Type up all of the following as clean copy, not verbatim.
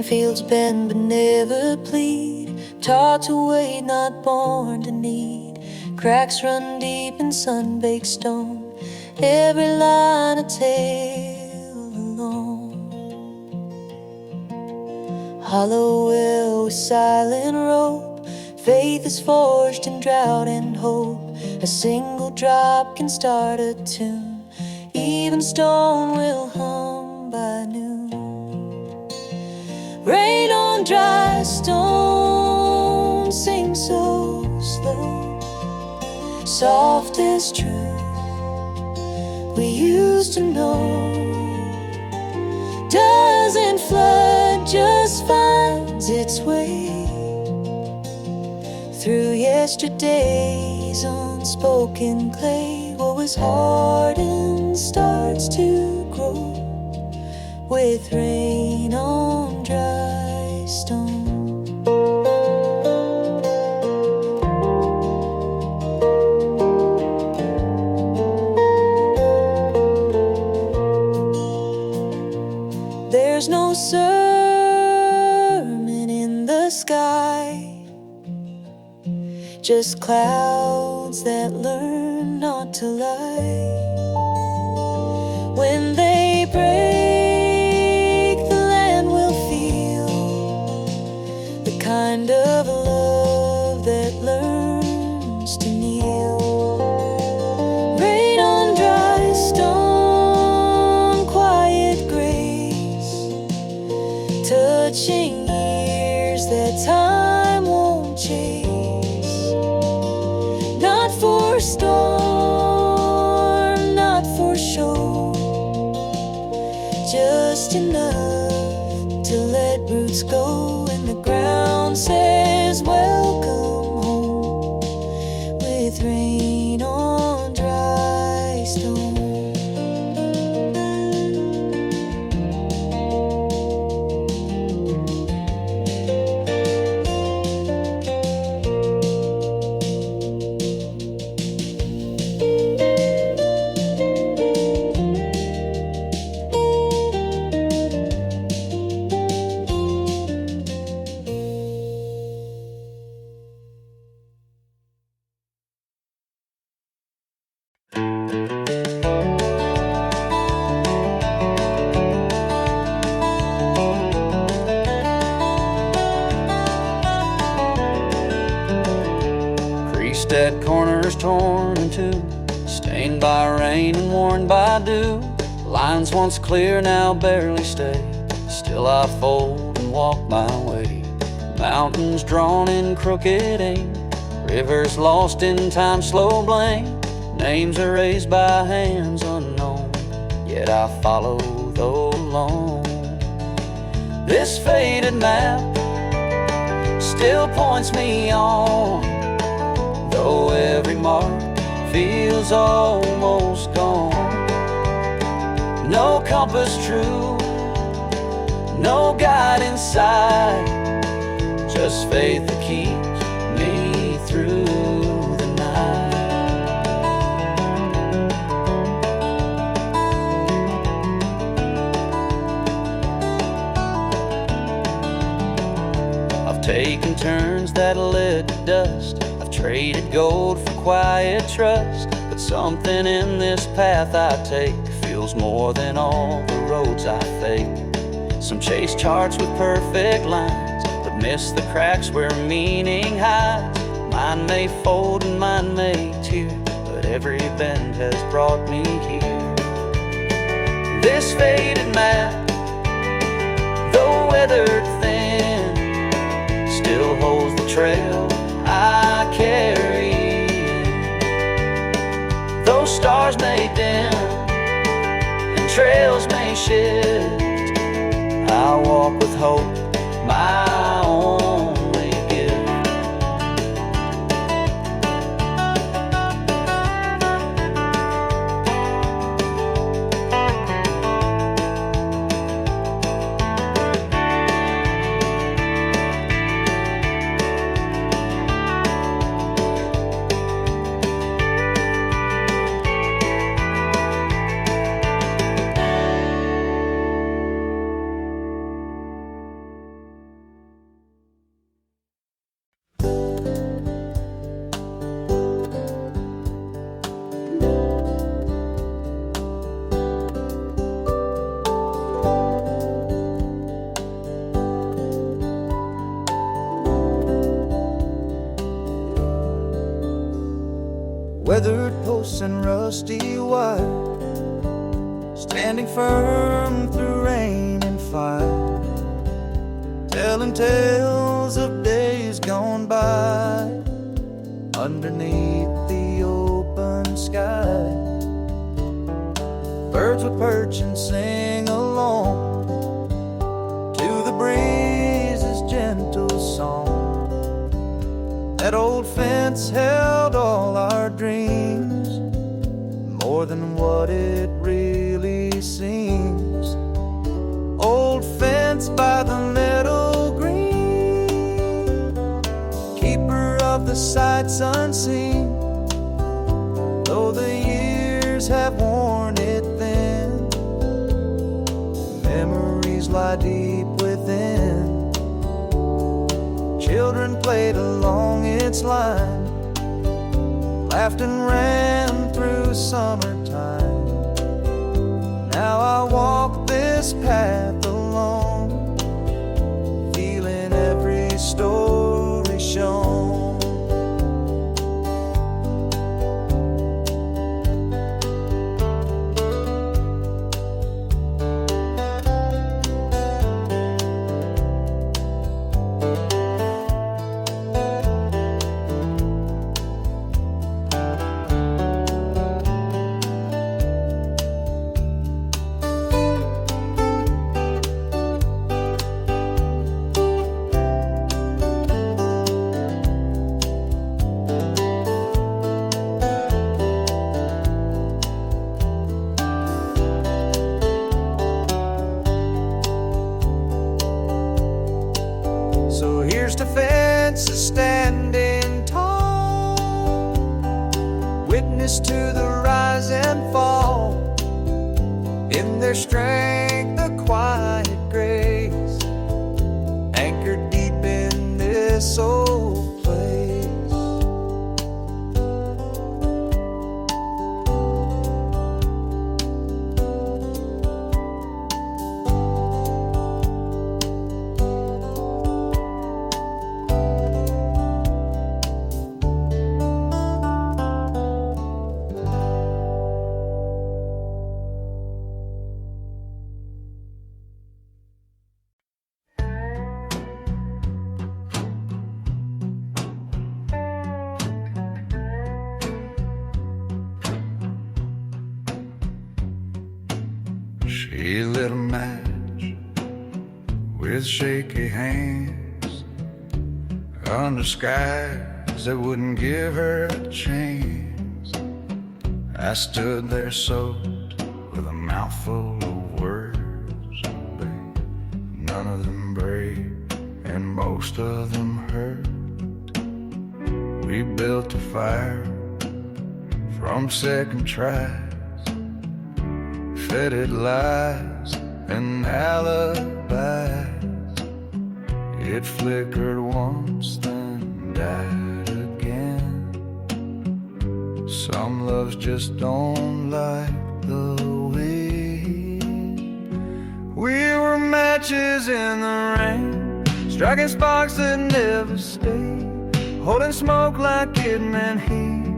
Fields bend but never bleed, taught to wait, not born to need. Cracks run deep in sun-baked stone, every line a tale alone. Hollow well with silent rope, faith is forged in drought and hope. A single drop can start a tune, even stone will hum by noon. Rain on dry stone, sing so slow, soft as truth we used to know. Doesn't flood, just finds its way through yesterday's unspoken clay. What was hardened starts to grow with rain on dry stone. There's no sermon in the sky, just clouds that learn not to lie. When they break, the land will feel the kind of love that learns to kneel. Rain on dry stone, quiet grace, touching years that time won't chase. Not for storm, not for show, just enough to let roots go. And the ground says welcome home with rain on dry stone. That corner's torn in two, stained by rain and worn by dew. Lines once clear now barely stay, still I fold and walk my way. Mountains drawn in crooked aim, rivers lost in time's slow blame. Names erased by hands unknown, yet I follow though alone. This faded map still points me on, though every mark feels almost gone. No compass true, no guide in sight, just faith that keeps me through the night. I've taken turns that led to dust, traded gold for quiet trust, but something in this path I take feels more than all the roads I fake. Some chase charts with perfect lines, but miss the cracks where meaning hides. Mine may fold and mine may tear, but every bend has brought me here. This faded map, though weathered thin, still holds the trail I carry. Those stars may dim and trails may shift, I'll walk with hope, my only gift. weathered posts and rusty wire, standing firm through rain and fire, telling tales of days gone by underneath the open sky. Birds would perch and sing along to the breeze's gentle song. That old fence held all our dreams, more than what it really seems. Old fence by the meadow green, keeper of the sights unseen. Though the years have worn it thin, memories lie deep within. Children played along its line, laughed and ran through summertime. Now I walk this path alone, feeling every story shown. So here's to fences standing tall, witness to the rise and fall. In their strength, the quiet grace, anchored deep in this old place. She lit a match with shaky hands under skies that wouldn't give her a chance. I stood there soaked with a mouthful of words, babe. None of them brave and most of them hurt. We built a fire from second tries, fed it lies and alibis. It flickered once, then died again. Some loves just don't like the wind. We were matches in the rain, striking sparks that never stayed, holding smoke like it meant heat,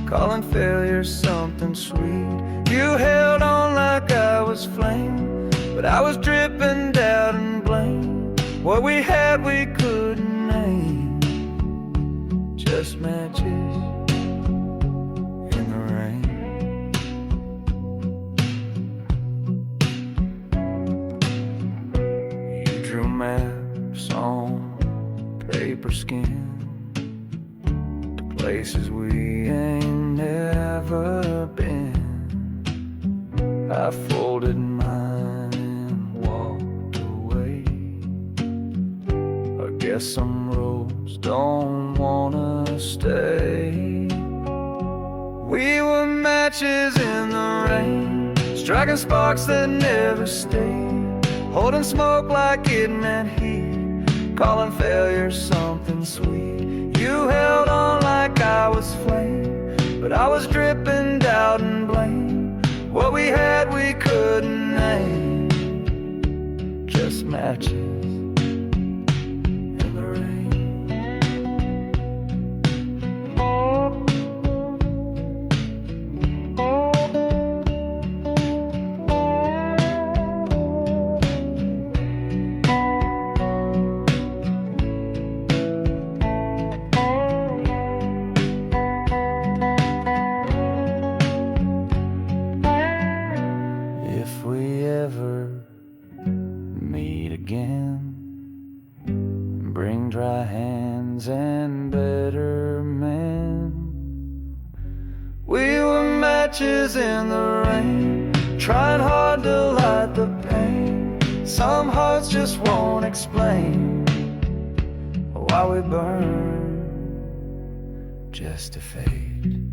calling failure something sweet. You held on like I was flame, but I was dripping doubt and blame. What we had we couldn't name, just matches in the rain. You drew maps on paper skin to places we ain't never been. I folded mine and walked away. I guess some roads don't wanna stay. We were matches in the rain, striking sparks that never stayed, holding smoke like it meant heat, calling failure something sweet. You held on like I was flame, but I was dripping doubt and blame. What we had we couldn't name, just matches in the rain. hands and better men. We were matches in the rain, trying hard to light the pain. Some hearts just won't explain why we burn just to fade.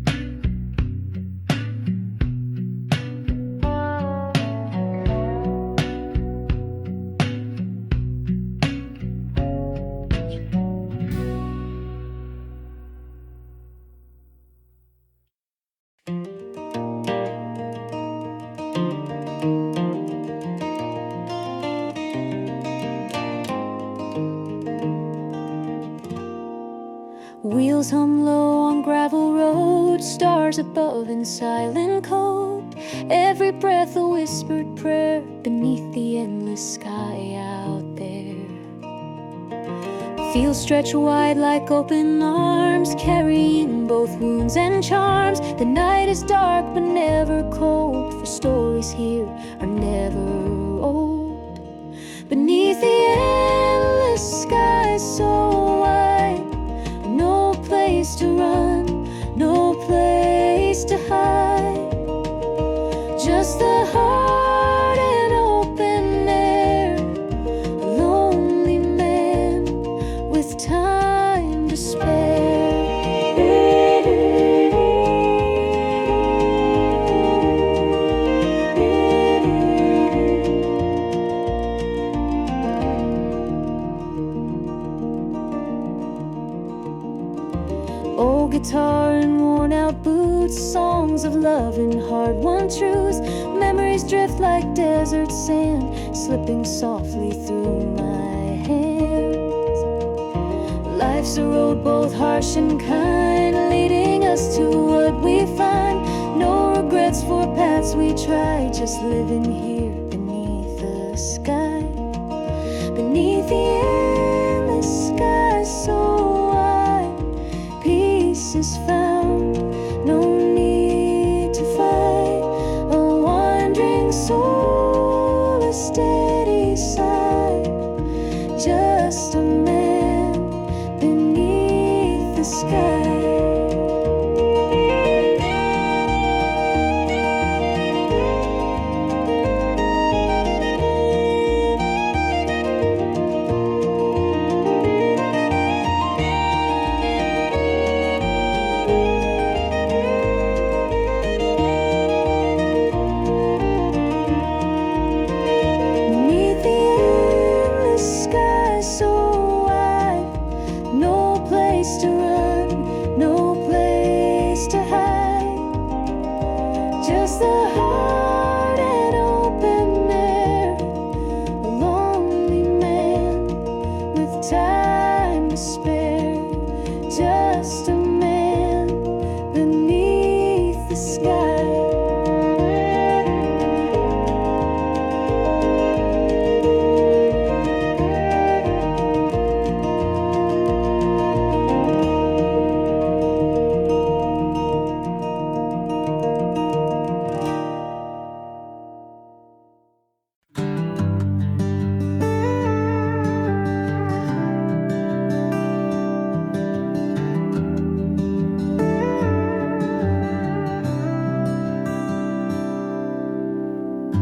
Wheels hum low on gravel road, stars above in silent cold. Every breath a whispered prayer beneath the endless sky out there. Fields stretch wide like open arms, carrying both wounds and charms. The night is dark but never cold, for stories here are never old. Beneath the endless sky so wide, no place to run, no place to hide. Just the heart and open air, a lonely man with time to spare. Old guitar and worn out boots, songs of love and hard-won truths. Memories drift like desert sand, slipping softly through my hands. Life's a road both harsh and kind, leading us to what we find. No regrets for paths we try, just living here beneath the sky. Beneath the endless sky so wide, peace is found, no need to fight. A wandering soul, a steady sigh, just a man beneath the sky.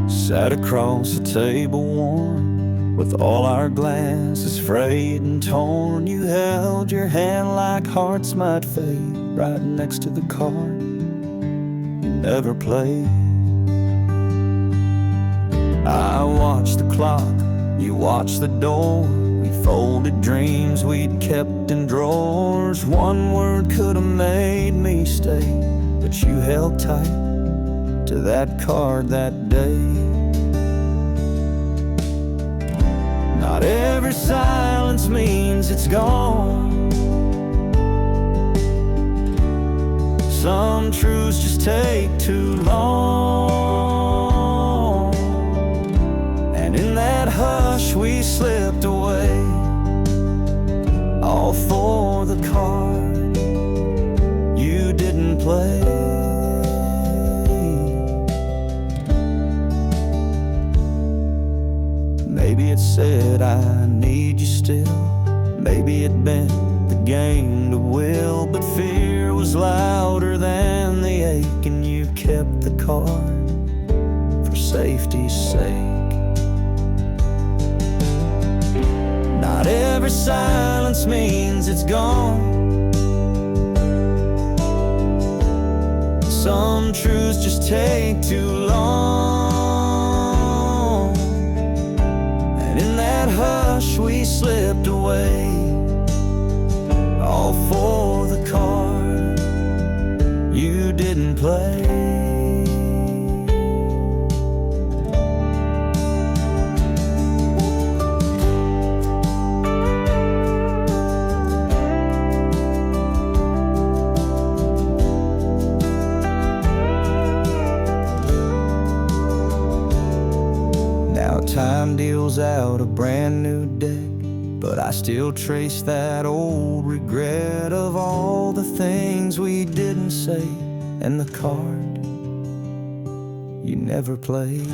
Sat across the table warm, with all our glasses frayed and torn. You held your hand like hearts might fade, right next to the card you never played. I watched the clock, you watched the door. We folded dreams we'd kept in drawers. One word could have made me stay, but you held tight to that card that day. Not every silence means it's gone. Some truths just take too long. And in that hush we slipped away, all for the card you didn't play. Maybe it said I need you still. Maybe it bent that gained a will, but fear was louder than the ache, and you kept the car for safety's sake. Not every silence means it's gone. Some truths just take too long, and in that hush we slipped away, all for the card you didn't play. Time deals out a brand new deck, but I still trace that old regret of all the things we didn't say, and the card you never played.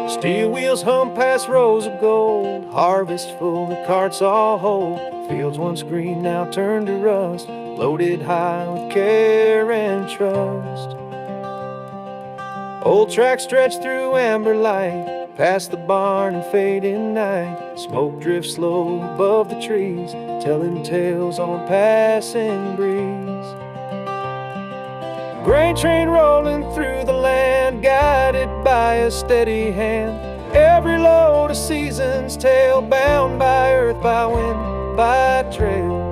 Steel wheels hum past rows of gold, harvest full, the carts all hold. Fields once green, now turned to rust, loaded high with care and trust. Old tracks stretch through amber light, past the barn and fading night. Smoke drifts slow above the trees, telling tales on passing breeze. Grain train rolling through the land, guided by a steady hand. Every load a season's tale, bound by earth, by wind, by trail.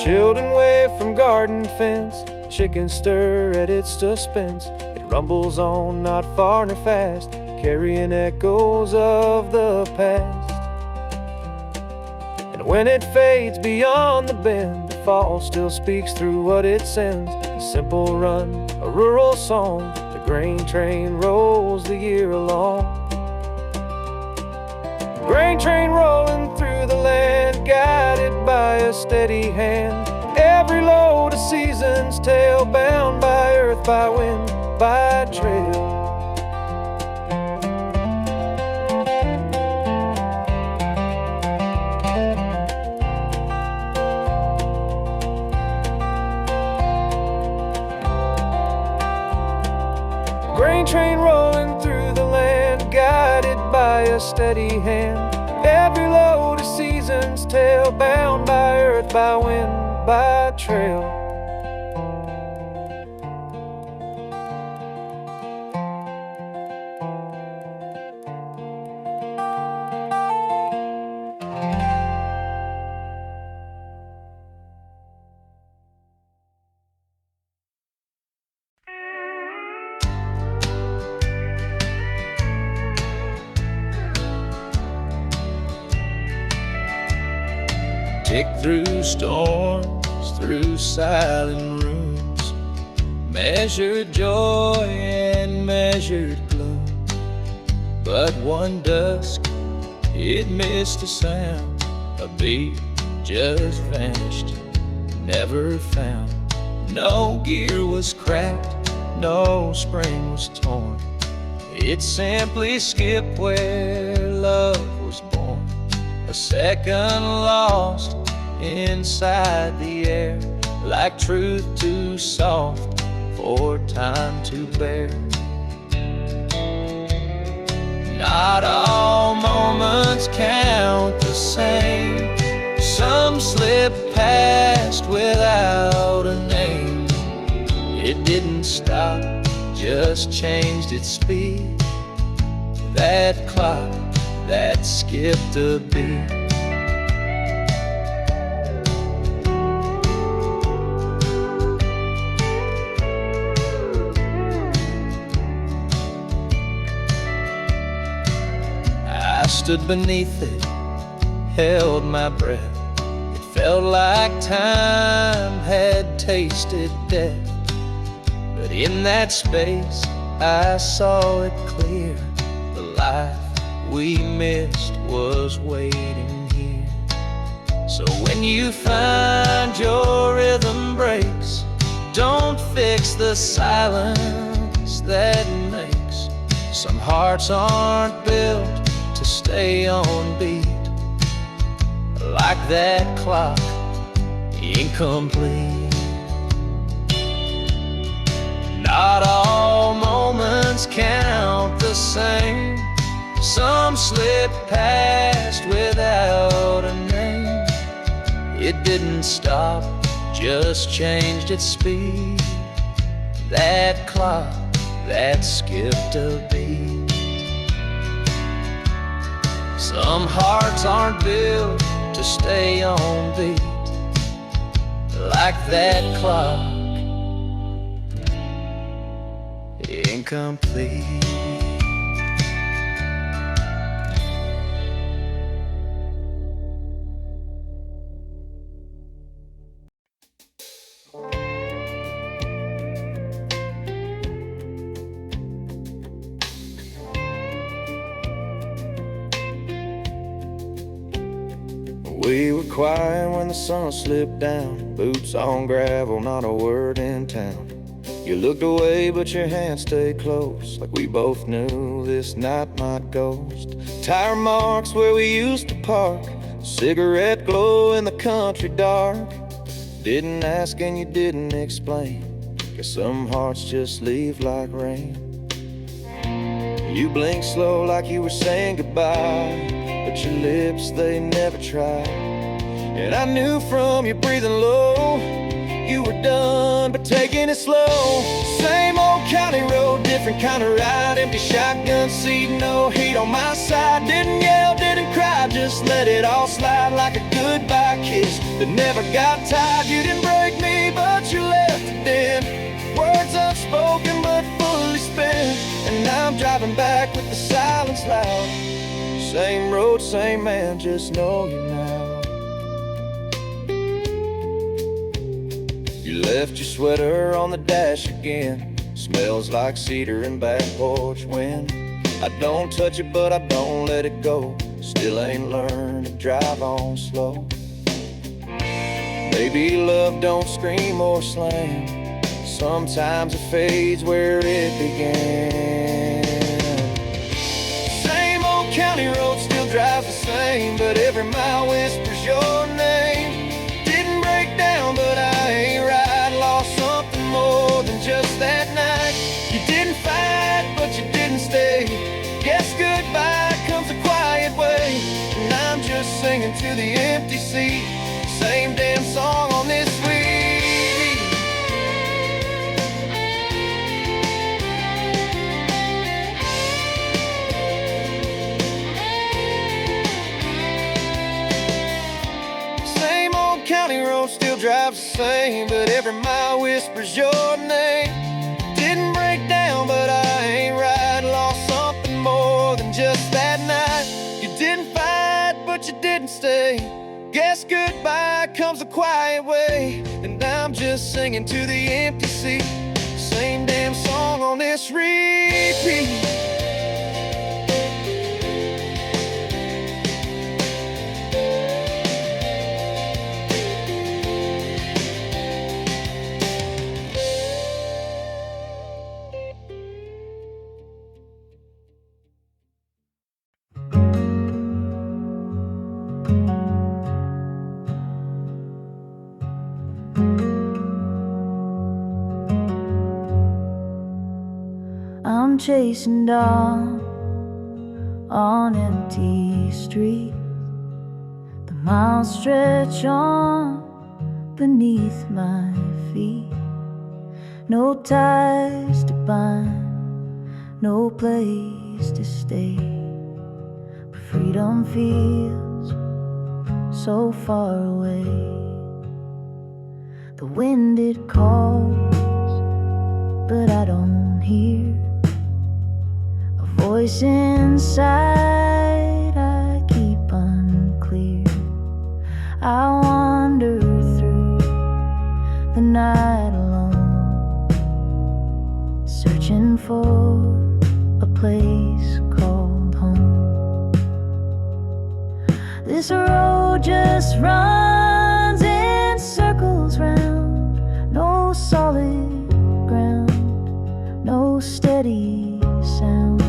Children wave from garden fence, chickens stir at its suspense. It rumbles on, not far nor fast, carrying echoes of the past. When it fades beyond the bend, the fall still speaks through what it sends. A simple run, a rural song, the grain train rolls the year along. Grain train rolling through the land, guided by a steady hand. Every load a season's tale, bound by earth, by wind, by trail. Grain train rolling through the land, guided by a steady hand. Every load a season's tale, bound by earth, by wind, by trail. Tick through storms, through silent rooms, measured joy and measured gloom. But one dusk, it missed a sound, a beat just vanished, never found. No gear was cracked, no spring was torn. It simply skipped where love was born. A second lost inside the air, like truth too soft for time to bear. Not all moments count the same. Some slip past without a name. It didn't stop, just changed its speed. That clock that skipped a beat. stood beneath it, held my breath. It felt like time had tasted death. But in that space I saw it clear. The life we missed was waiting here. So when you find your rhythm breaks, don't fix the silence that makes. Some hearts aren't built to stay on beat, like that clock, incomplete. Not all moments count the same. Some slip past without a name. It didn't stop, just changed its speed. That clock that skipped a beat. Some hearts aren't built to stay on beat, like that clock, incomplete. We were quiet when the sun slipped down, boots on gravel, not a word in town. You looked away, but your hand stayed close, like we both knew this night might ghost. Tire marks where we used to park, cigarette glow in the country dark. Didn't ask and you didn't explain, 'cause some hearts just leave like rain. You blinked slow like you were saying goodbye, but your lips, they never tried. And I knew from your breathing low, you were done, but taking it slow. Same old county road, different kind of ride. Empty shotgun seat, no heat on my side. Didn't yell, didn't cry, just let it all slide like a goodbye kiss that never got tired. You didn't break me, but you left a dent. Words unspoken, but fully spent. And now I'm driving back with the silence loud. Same road, same man, just know you now. You left your sweater on the dash again. Smells like cedar and back porch wind. I don't touch it, but I don't let it go. Still ain't learned to drive on slow. Maybe love don't scream or slam. Sometimes it fades where it began. Same old county road still drives the same, but every mile whispers your name. Didn't break down, but I ain't right. Lost something more than just that night. You didn't fight, but you didn't stay. Guess goodbye comes a quiet way. And I'm just singing to the empty seat. Same damn song on this week. County road still drives the same, but every mile whispers your name. Didn't break down, but I ain't right. Lost something more than just that night. You didn't fight, but you didn't stay. Guess goodbye comes a quiet way. And I'm just singing to the empty seat. Same damn song on this repeat. I'm chasing down on empty streets. The miles stretch on beneath my feet. No ties to bind, no place to stay. But freedom feels so far away. The wind it calls, but I don't hear. A voice inside I wander through the night alone, searching for a place called home. This road just runs in circles round, no solid ground, no steady sound.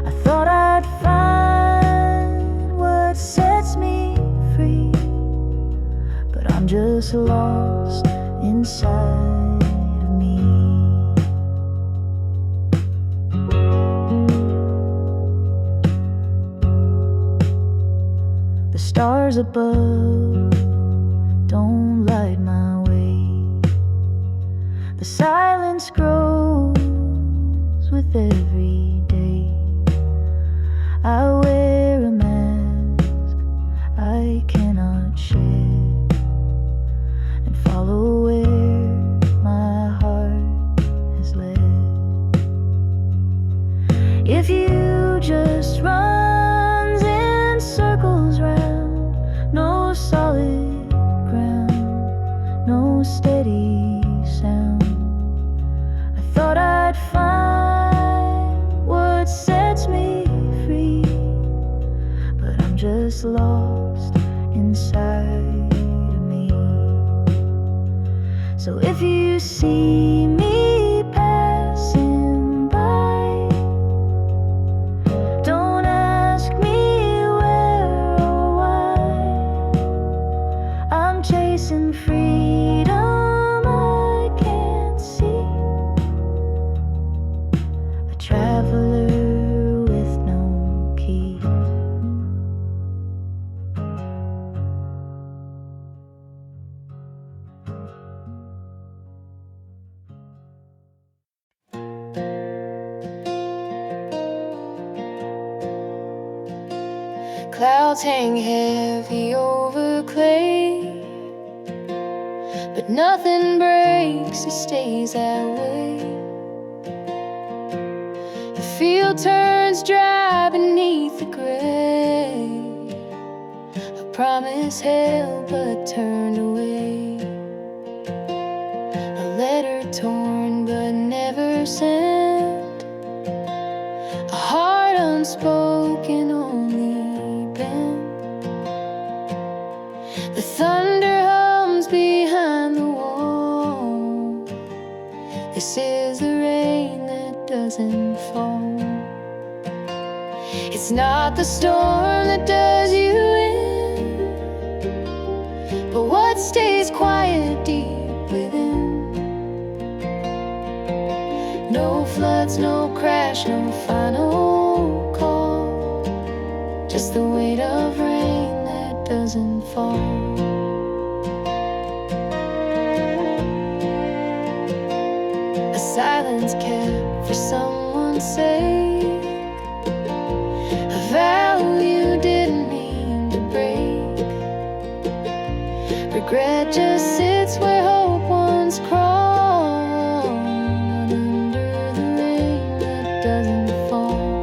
I thought I'd find what sets me free, but I'm just lost inside of me. The stars above don't light my way. The silence grows with every day. I wear a mask I cannot share, and follow where my heart has led. If you just runs in circles round, no solid ground, no steady sound. I thought I'd find what sets me free, but I'm just lost inside of me. So if you see me passing by, don't ask me where or why. I'm chasing freedom I can't see, a traveler with no key. Clouds hang heavy over clay, but nothing breaks, it stays that way. The field turns dry beneath the gray. A promise held but turned away. A letter torn but never sent. A heart unspoken, only bent. The thunder hums behind the wall. This is the rain that doesn't fall. It's not the storm that does you in, but what stays quiet deep within. No floods, no crash, no final call, just the weight of rain that doesn't fall. A silence kept for someone's sake, a vow you didn't mean to break. Regret just sits where hope once crawled, under the rain that doesn't fall.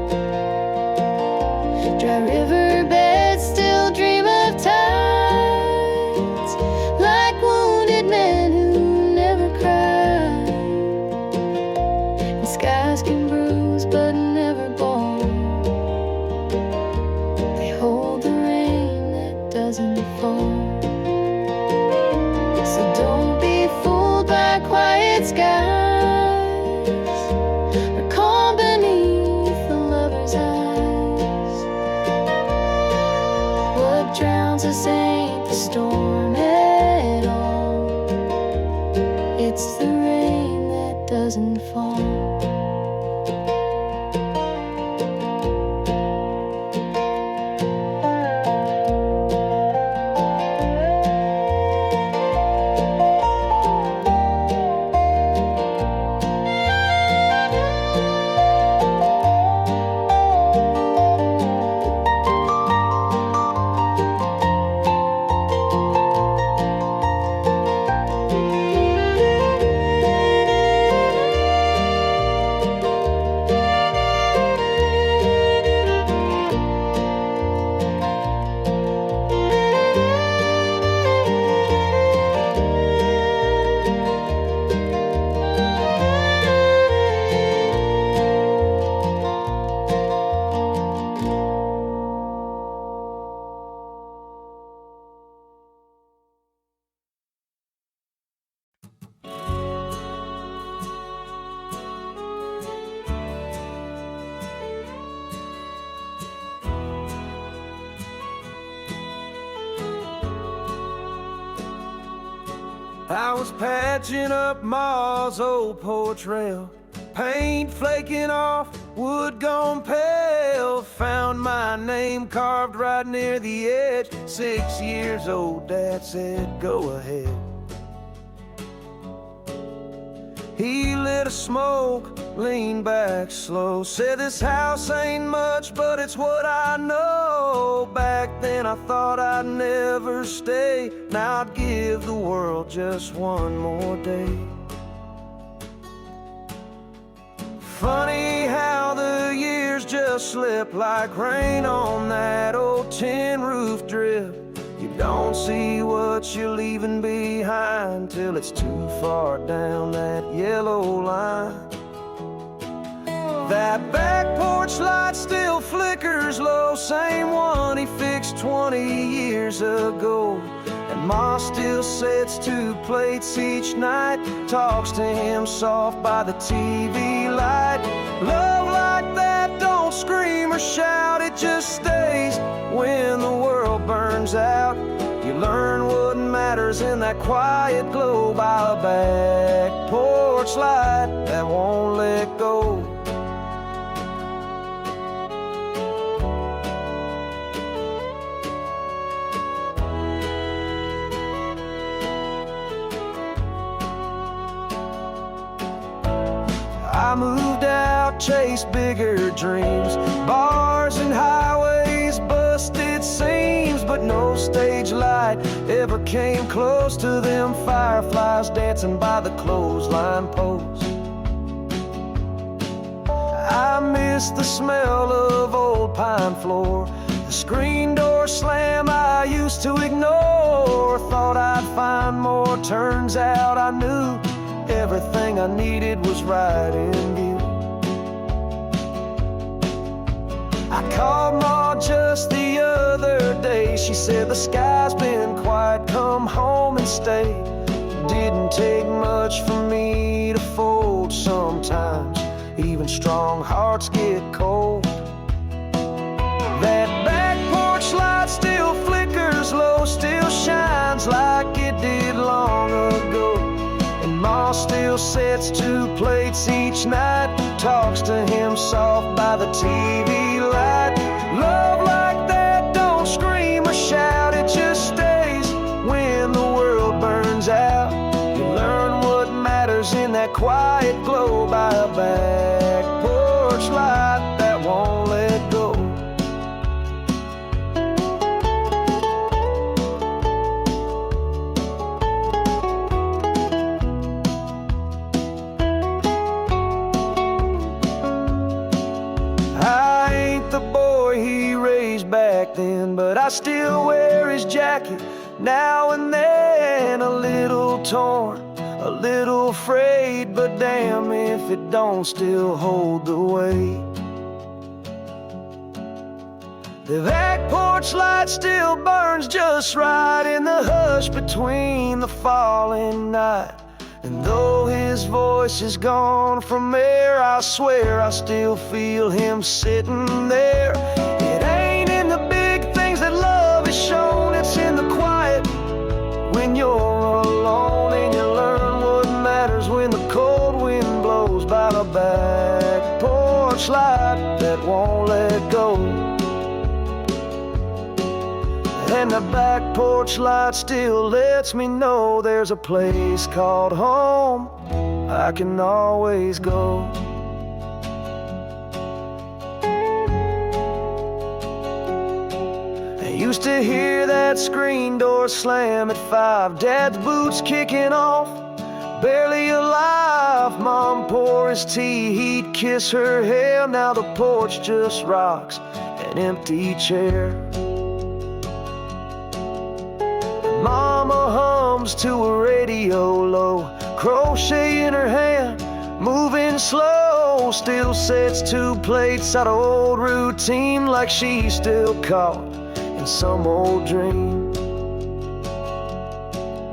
I was patching up Ma's old porch rail, paint flaking off, wood gone pale. Found my name carved right near the edge. 6 years old, Dad said, go ahead. He lit a smoke, leaned back slow, said this house ain't much, but it's what I know. Back then I thought I'd never stay, now I'd give the world just one more day. Funny how the years just slip like rain on that old tin roof drip. You don't see what you're leaving behind till it's too far down that yellow line. That back porch light still flickers low, same one he fixed 20 years ago. And Ma still sets 2 plates each night, talks to him soft by the TV light. Love like that don't scream or shout, it just stays when the world burns out. You learn what matters in that quiet glow by a back porch light that won't let go. I moved out, chased bigger dreams, bars and highways, busted seams, but no stage light ever came close to them fireflies dancing by the clothesline post. I miss the smell of old pine floor, the screen door slam I used to ignore. Thought I'd find more, turns out I knew everything I needed was right in view. I called Ma just the other day. She said the sky's been quiet, come home and stay. Didn't take much for me to fold sometimes. Even strong hearts get cold. That back porch light still flickers low, still shines like it did long ago. And Ma still sets 2 plates each night, talks to him soft by the TV light. Love like that don't scream or shout, it just stays when the world burns out. You learn what matters in that quiet glow by a back porch light that won't let go. I ain't the boy he raised back then, but I still wear his jacket now and then. A little torn, a little frayed, but damn if it don't still hold the weight. The back porch light still burns just right in the hush between the falling night. And though his voice is gone from air, I swear I still feel him sitting there. It ain't in the big things that love is shown, it's in the quiet when you're alone. And you learn what matters when the cold wind blows by the back porch light that won't let go. And the back porch light still lets me know there's a place called home I can always go. I used to hear that screen door slam at 5, Dad's boots kicking off, barely alive. Mom pour his tea, he'd kiss her hair. Now the porch just rocks, an empty chair. Mama hums to a radio low, crochet in her hand, moving slow. Still sets 2 plates out of old routine, like she's still caught in some old dream.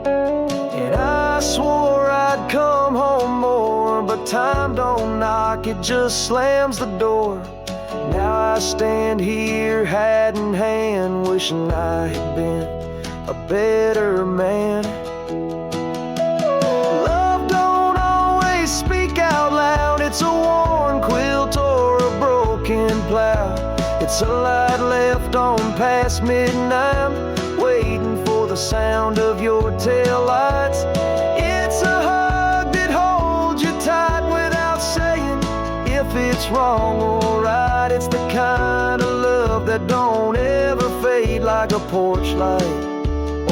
And I swore I'd come home more, but time don't knock, it just slams the door. Now I stand here hat in hand, wishing I had been a better man. out. It's a light left on past midnight, waiting for the sound of your taillights. It's a hug that holds you tight without saying if it's wrong or right. It's the kind of love that don't ever fade, like a porch light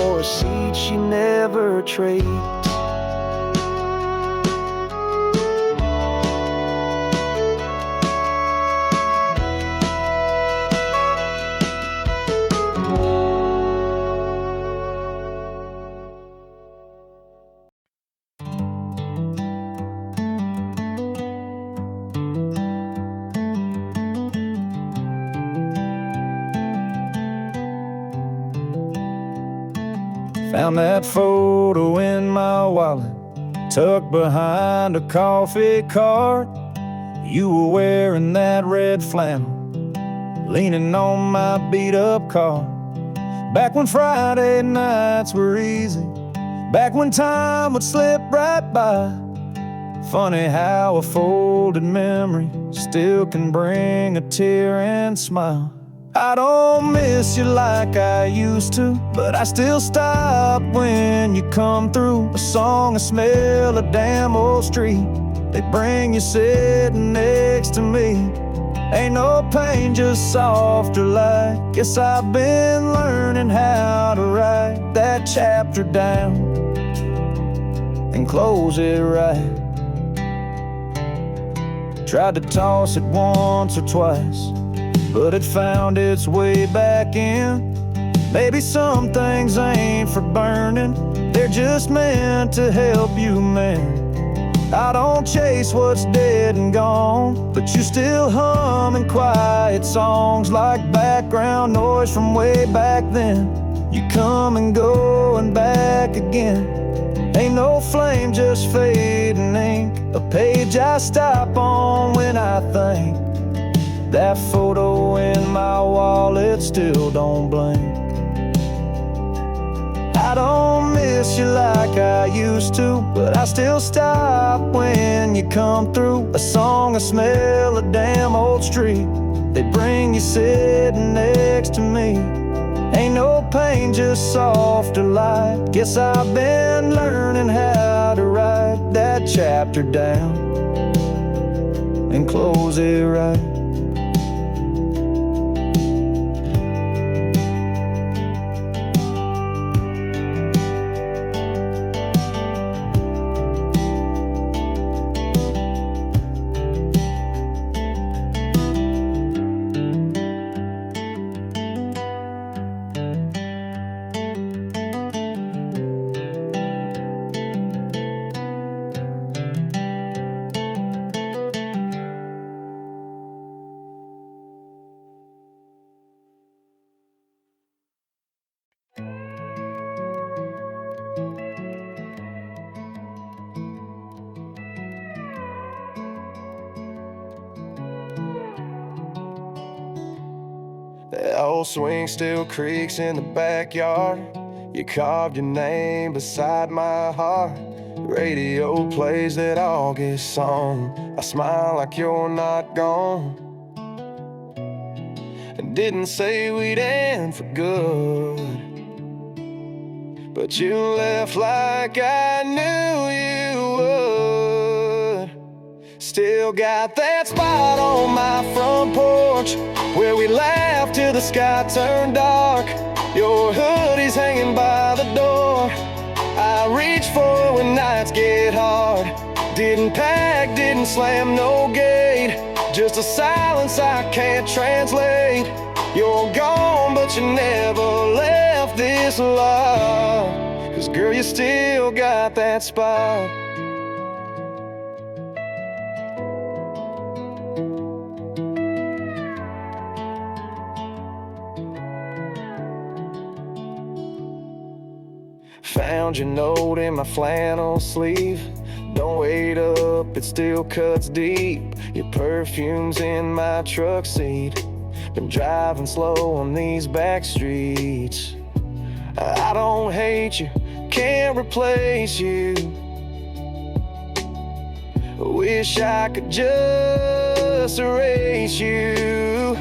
or a seat she never trades. Found that photo in my wallet, tucked behind a coffee cart. You were wearing that red flannel, leaning on my beat-up car. Back when Friday nights were easy, back when time would slip right by. Funny how a folded memory still can bring a tear and smile. I don't miss you like I used to, but I still stop when you come through. A song, a smell, a damn old street, they bring you sitting next to me. Ain't no pain, just softer light. Guess I've been learning how to write that chapter down and close it right. Tried to toss it once or twice, but it found its way back in. Maybe some things ain't for burning, they're just meant to help you mend. I don't chase what's dead and gone, but you still humming quiet songs like background noise from way back then. You come and go and back again. Ain't no flame, just fading ink, a page I stop on when I think. That photo in my wallet still don't blink. I don't miss you like I used to, but I still stop when you come through. A song, a smell, a damn old street, they bring you sitting next to me. Ain't no pain, just softer light. Guess I've been learning how to write that chapter down and close it right. That old swing still creaks in the backyard. You carved your name beside my heart. Radio plays that August song. I smile like you're not gone. And didn't say we'd end for good, but you left like I knew you would. Still got that spot on my front porch where we laughed till the sky turned dark. Your hoodie's hanging by the door. I reach for it when nights get hard. Didn't pack, didn't slam no gate, just a silence I can't translate. You're gone, but you never left this love. 'Cause girl, you still got that spot. Found your note in my flannel sleeve. Don't wait up, it still cuts deep. Your perfume's in my truck seat. Been driving slow on these back streets. I don't hate you, can't replace you. Wish I could just erase you.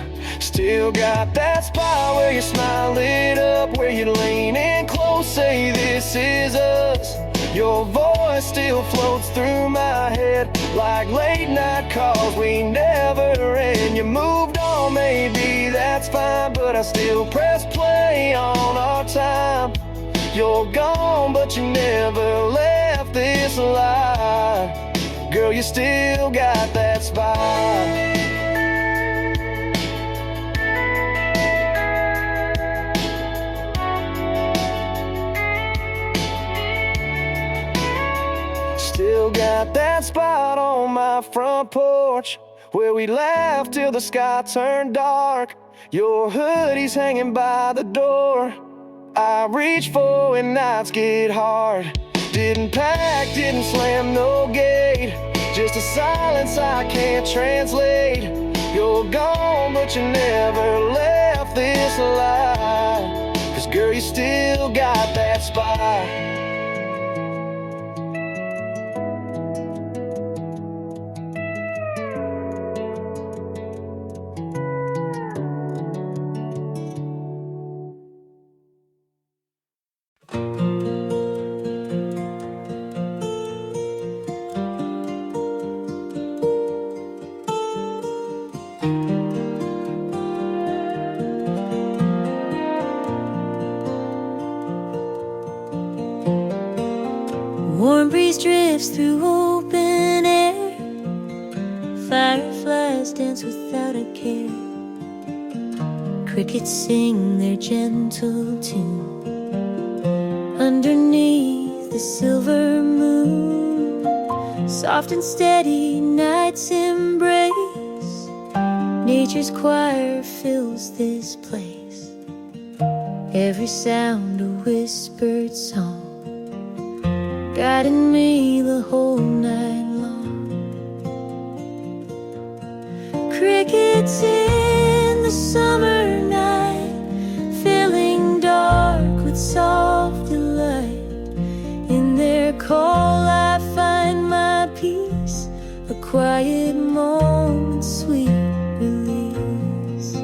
Still got that spot where you smile lit up, where you lean in close, say this is us. Your voice still floats through my head like late night calls we never end. You moved on, maybe that's fine, but I still press play on our time. You're gone, but you never left this life. Girl, you still got that spot. Still got that spot on my front porch where we laughed till the sky turned dark. Your hoodie's hanging by the door I reach for when nights get hard. Didn't pack, didn't slam no gate, just a silence I can't translate. You're gone, but you never left this life. 'Cause girl, you still got that spot. Warm breeze drifts through open air. Fireflies dance without a care. Crickets sing their gentle tune underneath the silver moon. Soft and steady night's embrace. Nature's choir fills this place. Every sound a whispered song, guiding me the whole night long. Crickets in the summer night, filling dark with soft delight. In their call I find my peace, a quiet moment, sweet release.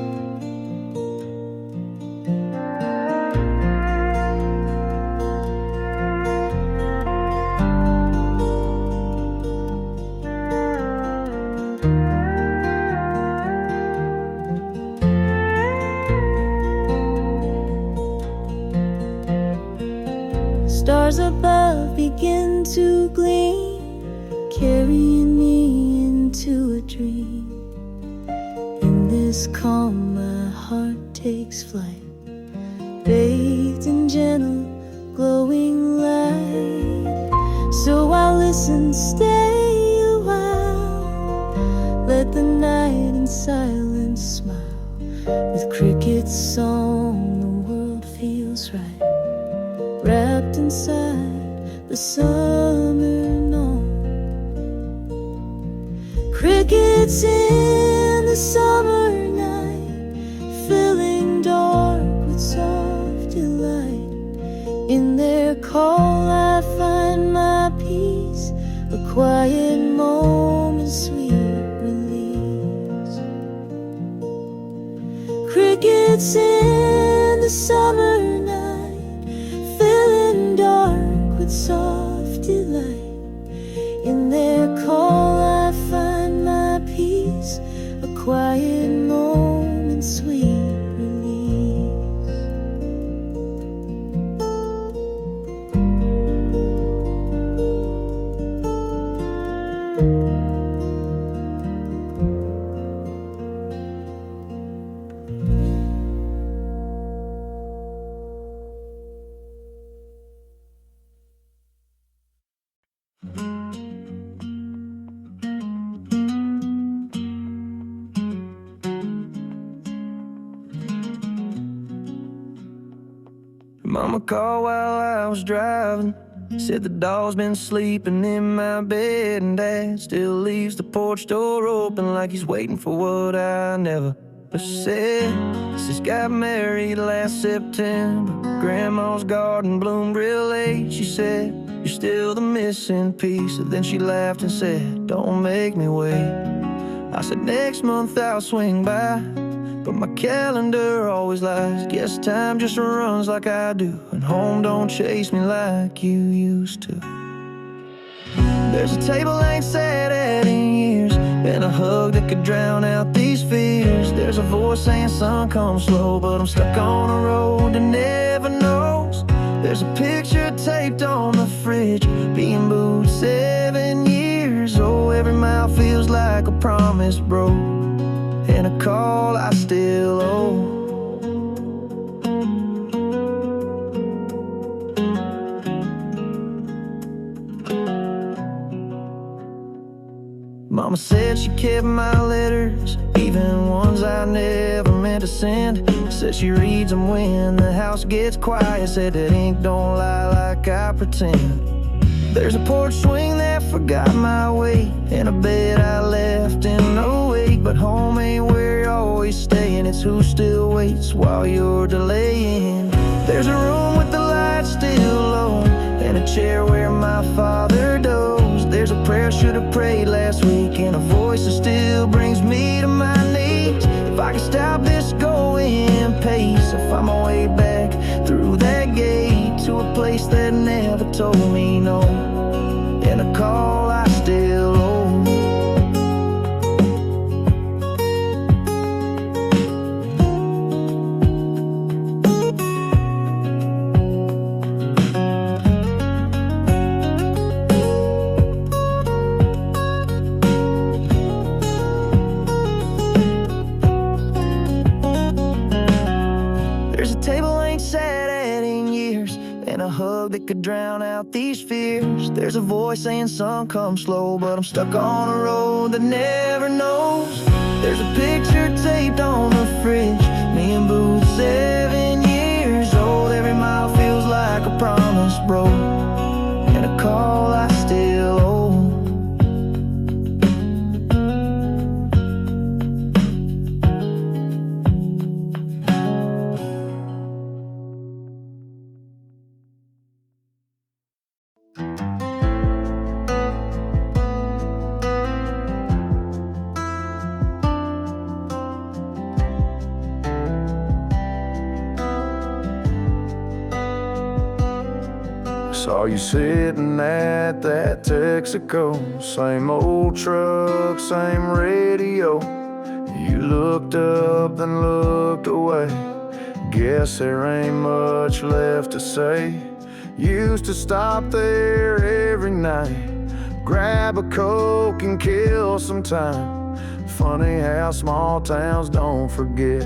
Stars above begin to gleam, carrying me into a dream. In this calm my heart takes flight, bathed in gentle glowing light. So I'll listen, stay a while, let the night in silence smile. With crickets song the world feels right, wrapped inside the summer dawn. Crickets in the summer night, filling dark with soft delight. In their call I find my peace, a quiet moment, sweet release. Crickets in the summer night, filling dark with soft delight. In their call I find my peace, a quiet moment, sweet release. Mama called while I was driving, said the dog's been sleeping in my bed, and Dad still leaves the porch door open like he's waiting for what I never said. Sis got married last September, Grandma's garden bloomed real late. She said, "You're still the missing piece," and then she laughed and said, "Don't make me wait." I said, "Next month I'll swing by, but my calendar always lies. Guess time just runs like I do, and home don't chase me like you used to. There's a table I ain't sat at in years, and a hug that could drown out these fears. There's a voice saying, son, come slow, but I'm stuck on a road that never knows. There's a picture taped on the fridge, being booed 7 years. Oh, every mile feels like a promise broke, and a call I still owe. Mama said she kept my letters, even ones I never meant to send. Said she reads them when the house gets quiet. Said that ink don't lie like I pretend. There's a porch swing that forgot my weight, and a bed I left in no wake. But home ain't where you're always staying, it's who still waits while you're delaying. There's a room with the lights still low, and a chair where my father dozed. There's a prayer I should have prayed last week, and a voice that still brings me to my knees. If I could stop this going pace, I'll find my way back through that gate to a place that never told me no, and a call I still owe. That could drown out these fears. There's a voice saying, son, come slow, but I'm stuck on a road that never knows. There's a picture taped on the fridge, me and Booth 7 years old. Every mile feels like a promise broke, and a call I still owe. Saw you sitting at that Texaco, same old truck, same radio. You looked up, then looked away. Guess there ain't much left to say. Used to stop there every night, grab a Coke and kill some time. Funny how small towns don't forget,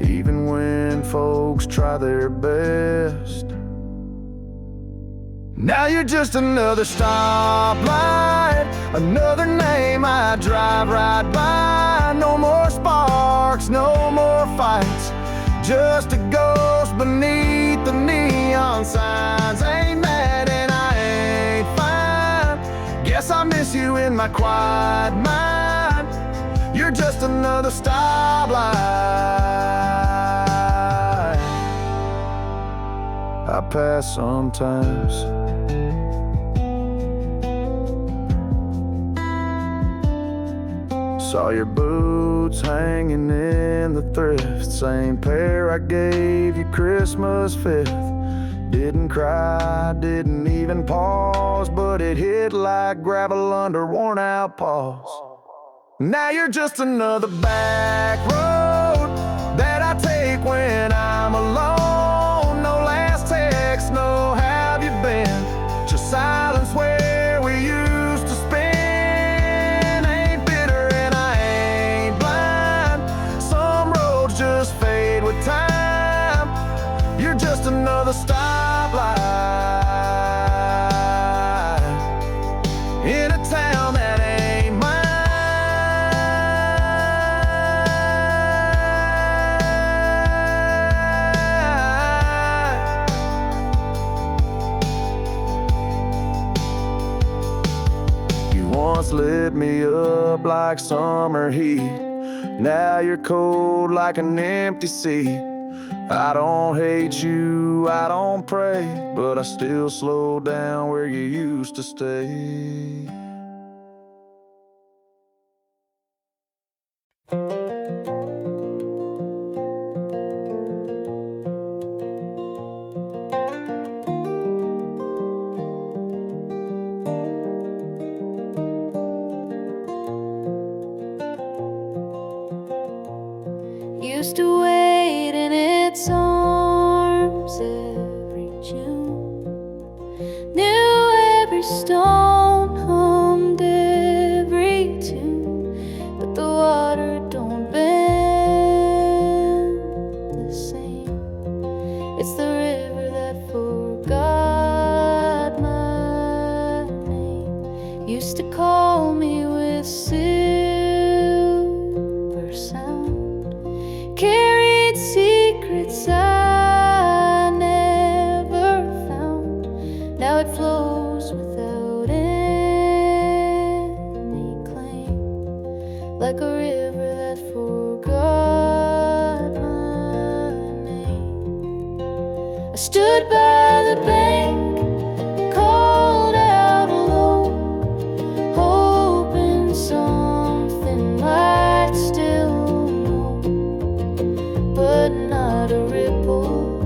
even when folks try their best. Now you're just another stoplight, another name I drive right by. No more sparks, no more fights, just a ghost beneath the neon signs. Ain't mad and I ain't fine, guess I miss you in my quiet mind. You're just another stoplight I pass sometimes. Saw your boots hanging in the thrift, same pair I gave you Christmas 5th. Didn't cry, didn't even pause, but it hit like gravel under worn out paws. Now you're just another back road that I take when I'm alone. No last text, no have you been, just silence where we used to spend. Ain't bitter and I ain't blind, some roads just fade with time. You're just another stoplight in a town that ain't mine. You once lit me up like summer heat, now you're cold like an empty seat. I don't hate you, I don't pray, but I still slow down where you used to stay. its arms every June, knew every stone, hummed every tune, but the water don't bend the same. It's the river that forgot my name. Used to call me with silver sound, carried secrets I never found. Now it flows without any claim, like a river that forgot my name. I stood by the bank, called out alone, hoping something might still know, but not a ripple,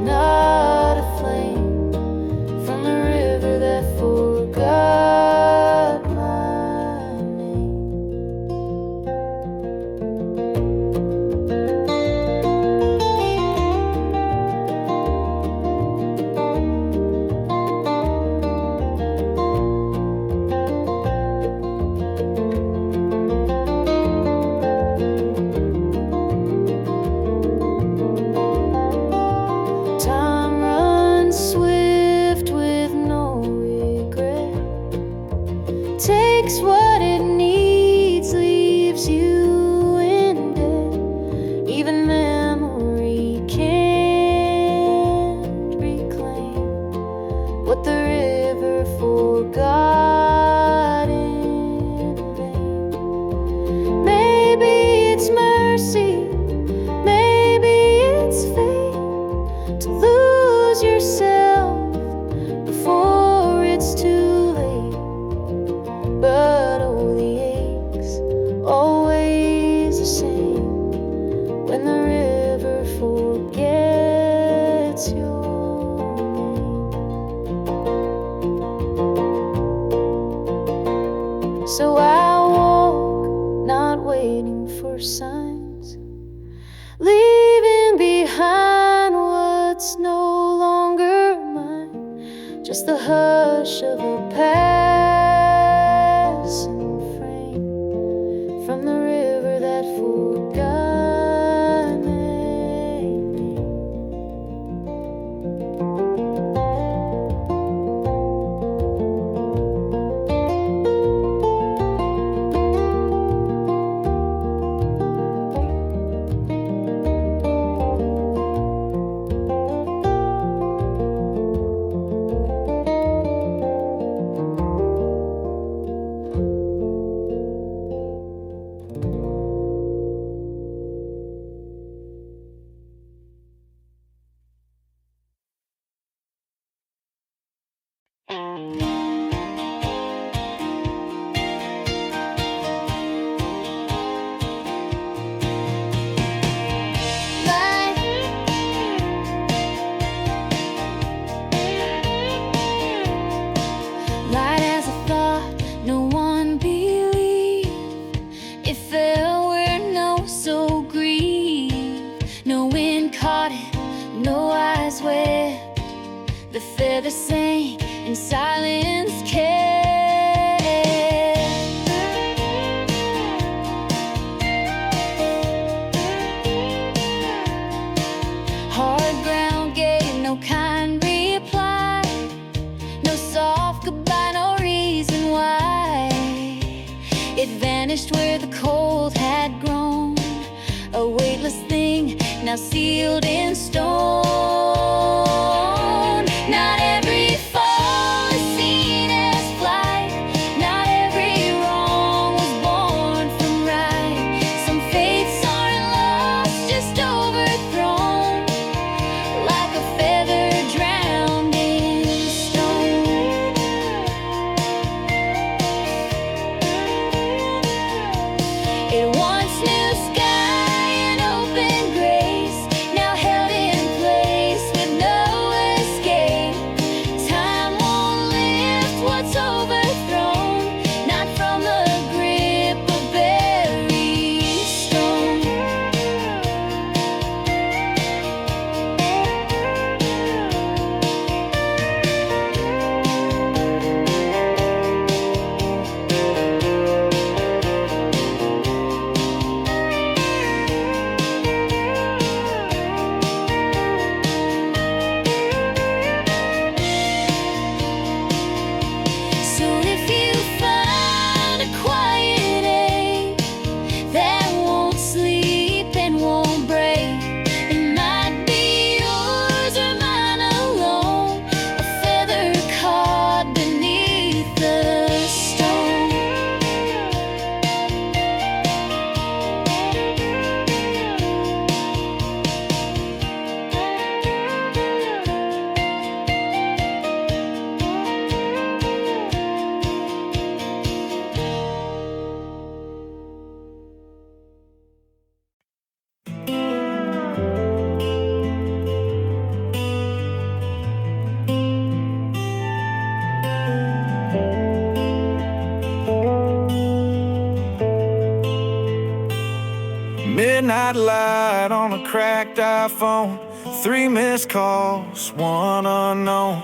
not a flame, from the river that forgot my name. Time runs swift with no regret, takes what it needs, leaves you in debt. Even memory can't reclaim what the river forgot in vain. Maybe it's mercy, maybe it's fate, to lose yourself before it's too late. But oh, the ache's always the same when the river forgets your name. So I walk, not waiting for signs, leaving behind what's no longer mine, just the hush of a passing frame, from the river that forgot my name. Light as a thought, no one believed. It fell where no soul grieved. No wind caught it, no eyes wept. The feather sang and silence kept. Hard ground gave no kind reply, no soft goodbye, no reason why. It vanished where the cold had grown, a weightless thing now sealed in stone. Not every fall is seen as flight, not every wrong was born from right. Some faiths aren't lost, just overthrown, like a feather drowned in stone. It once knew sky and open grace, now held in place. night on a cracked iPhone. 3 missed calls, 1 unknown.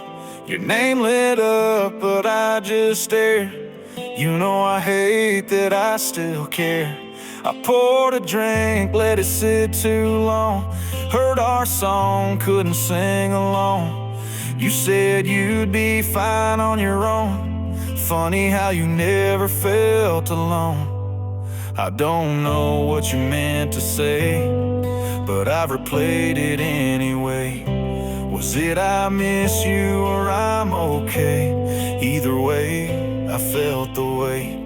Your name lit up, but I just stared. You know I hate that I still care. I poured a drink, let it sit too long. Heard our song, couldn't sing along. You said you'd be fine on your own. Funny how you never felt alone. I don't know what you meant to say, but I've replayed it anyway. Was it I miss you or I'm okay? Either way, I felt the weight.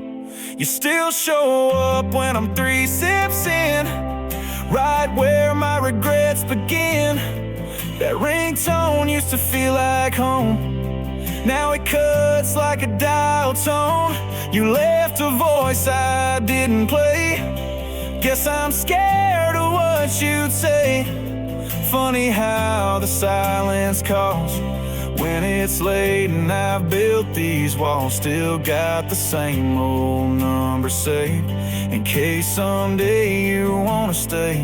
You still show up when I'm 3 sips in, right where my regrets begin. That ringtone used to feel like home. Now it cuts like a dial tone. You left a voice I didn't play. Guess I'm scared of what you'd say. Funny how the silence calls when it's late and I've built these walls. Still got the same old number saved in case someday you wanna stay.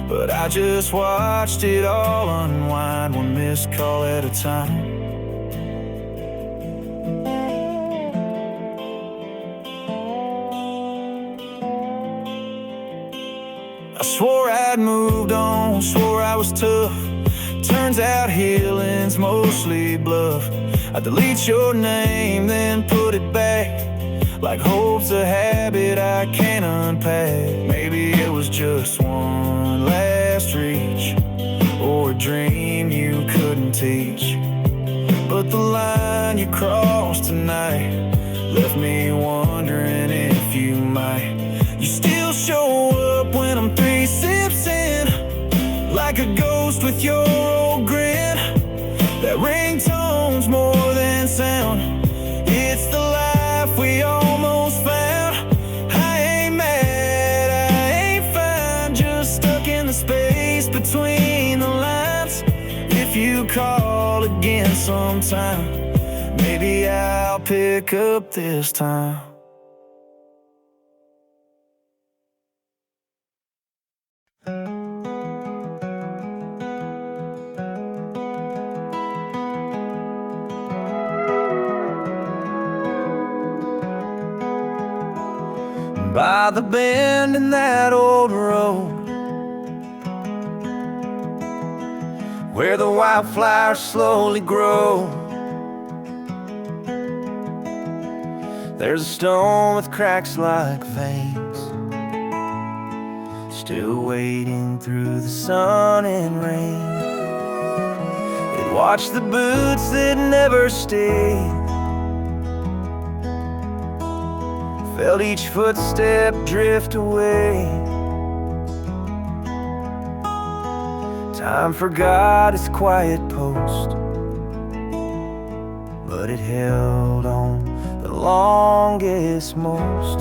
But I just watched it all unwind, 1 missed call at a time. I swore I'd moved on, swore I was tough. Turns out healing's mostly bluff. I delete your name, then put it back, like hope's a habit I can't unpack. Maybe it was just one last reach, or a dream you couldn't teach. But the line you crossed tonight left me wondering if you might. You still show up when I'm 3 sips in, like a ghost with your old grin. That ringtone's more than sound. It's the life we almost found. I ain't mad, I ain't fine, just stuck in the space between the lines. If you call again sometime, maybe I'll pick up this time. By the bend in that old road, where the wildflowers slowly grow, there's a stone with cracks like veins, still waiting through the sun and rain. It watched the boots that never stayed, felt each footstep drift away. Time forgot its quiet post, but it held on the longest most.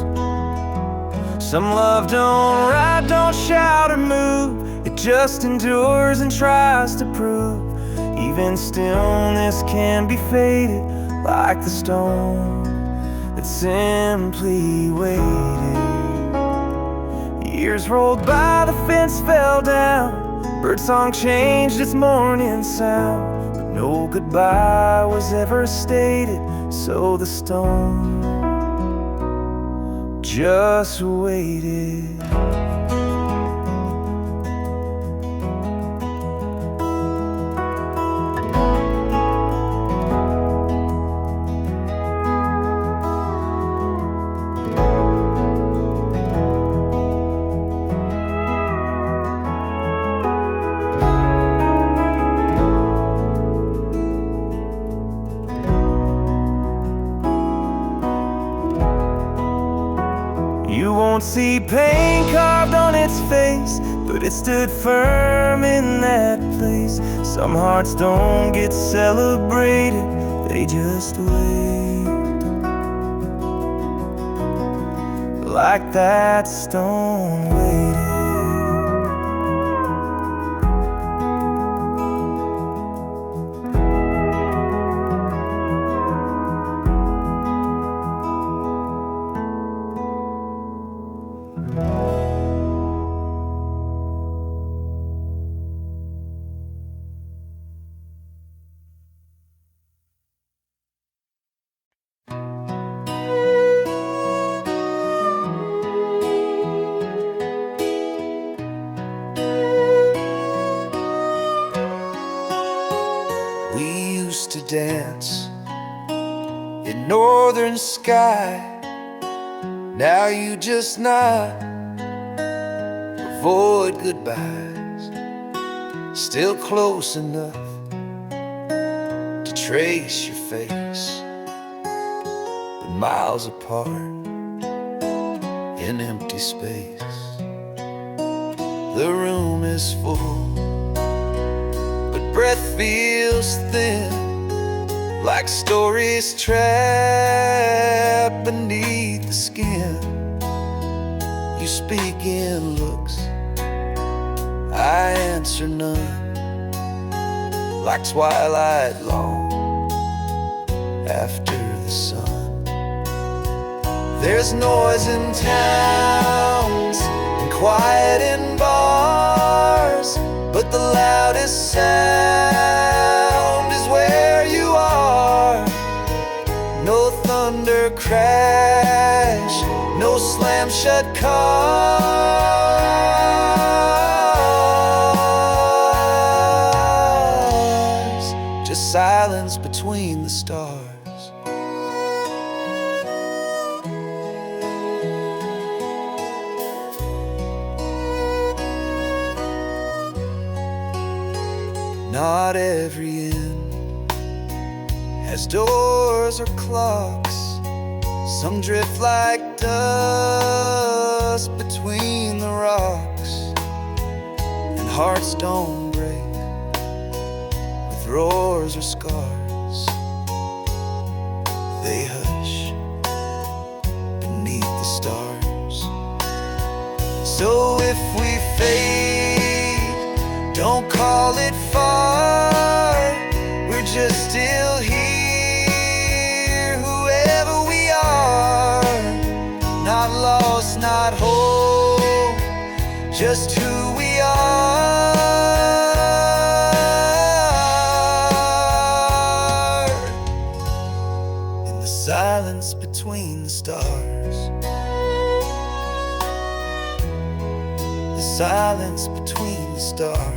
Some love don't ride, don't shout or move, it just endures and tries to prove even stillness can be faded, like the stone that simply waited. Years rolled by, the fence fell down, birdsong changed its morning sound, but no goodbye was ever stated, so the stone just waited. You won't see pain carved on its face, but it stood firm in that place. Some hearts don't get celebrated, they just wait, like that stone waited. dance in northern sky. Now you just nod, avoid goodbyes, still close enough to trace your face, but miles apart in empty space. The room is full, but breath feels thin, like stories trapped beneath the skin. You speak in looks, I answer none, like twilight long after the sun. There's noise in towns and quiet in bars, but the loudest sound is where you are. No thunder crash, no slam shut cars, just silence between the stars. Not every inn has doors or clocks. Some drift like dust between the rocks, and hearts don't break with roars or scars. They hush beneath the stars. So if we fade, don't call it far. We're just still here, whoever we are. Not lost, not whole, just who we are. In the silence between the stars, the silence between the stars.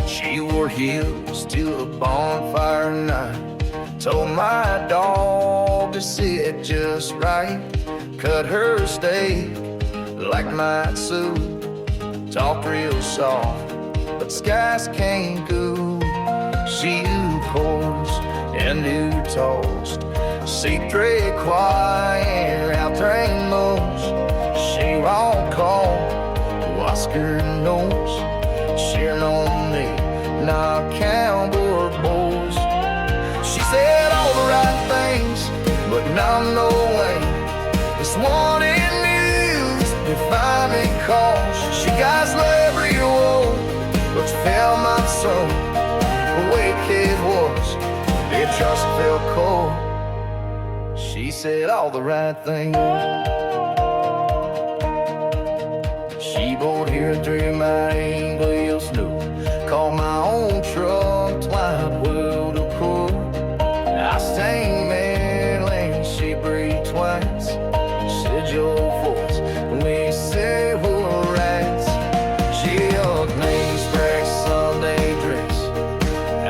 She wore heels to a bonfire night, told my dog to sit just right, cut her steak like night soup, talked real soft, but skies can't go. She knew chords and knew toast, secret choir, out train most. She won't call, Oscar knows, cheering on me, not cowboy boys. She said all the right things, but not no way. This morning news define me cause she got celebrity woe, but she felt my soul. The way kid was, it just felt cold. She said all the right things. She bored here through my English snow, called my own truck, twined wheel to court. I sang Maryland, she breathed twice, said your voice, we say we're rats. She hugged me, stretched Sunday dress,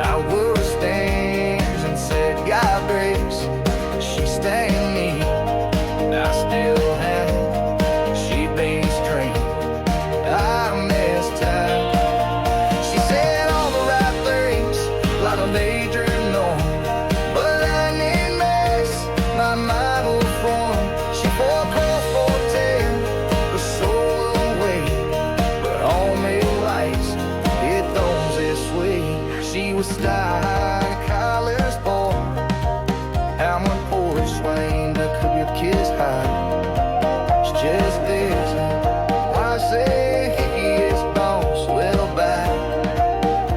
I wore stands and said God bless. She stained me, I still have, she based train, I missed time. She said all the right things, like a major norm, but lightning mess, my mind will form. She forecast 410, the soul away, but all me lights, it thorns this way. She was like college boy, how my porch swing to cook your kids high. It's just this, I say he is gone, well back,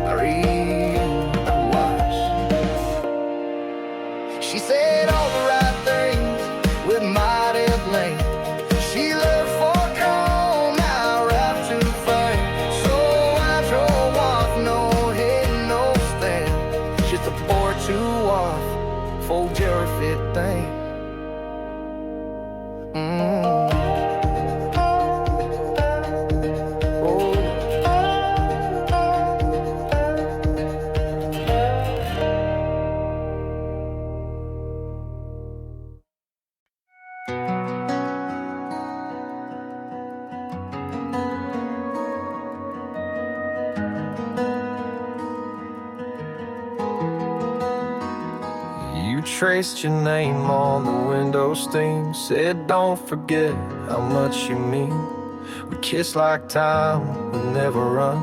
I realize. She said all the right things, old Jerry fit thing. You traced your name on the window stain, said don't forget how much you mean. We kissed like time would never run,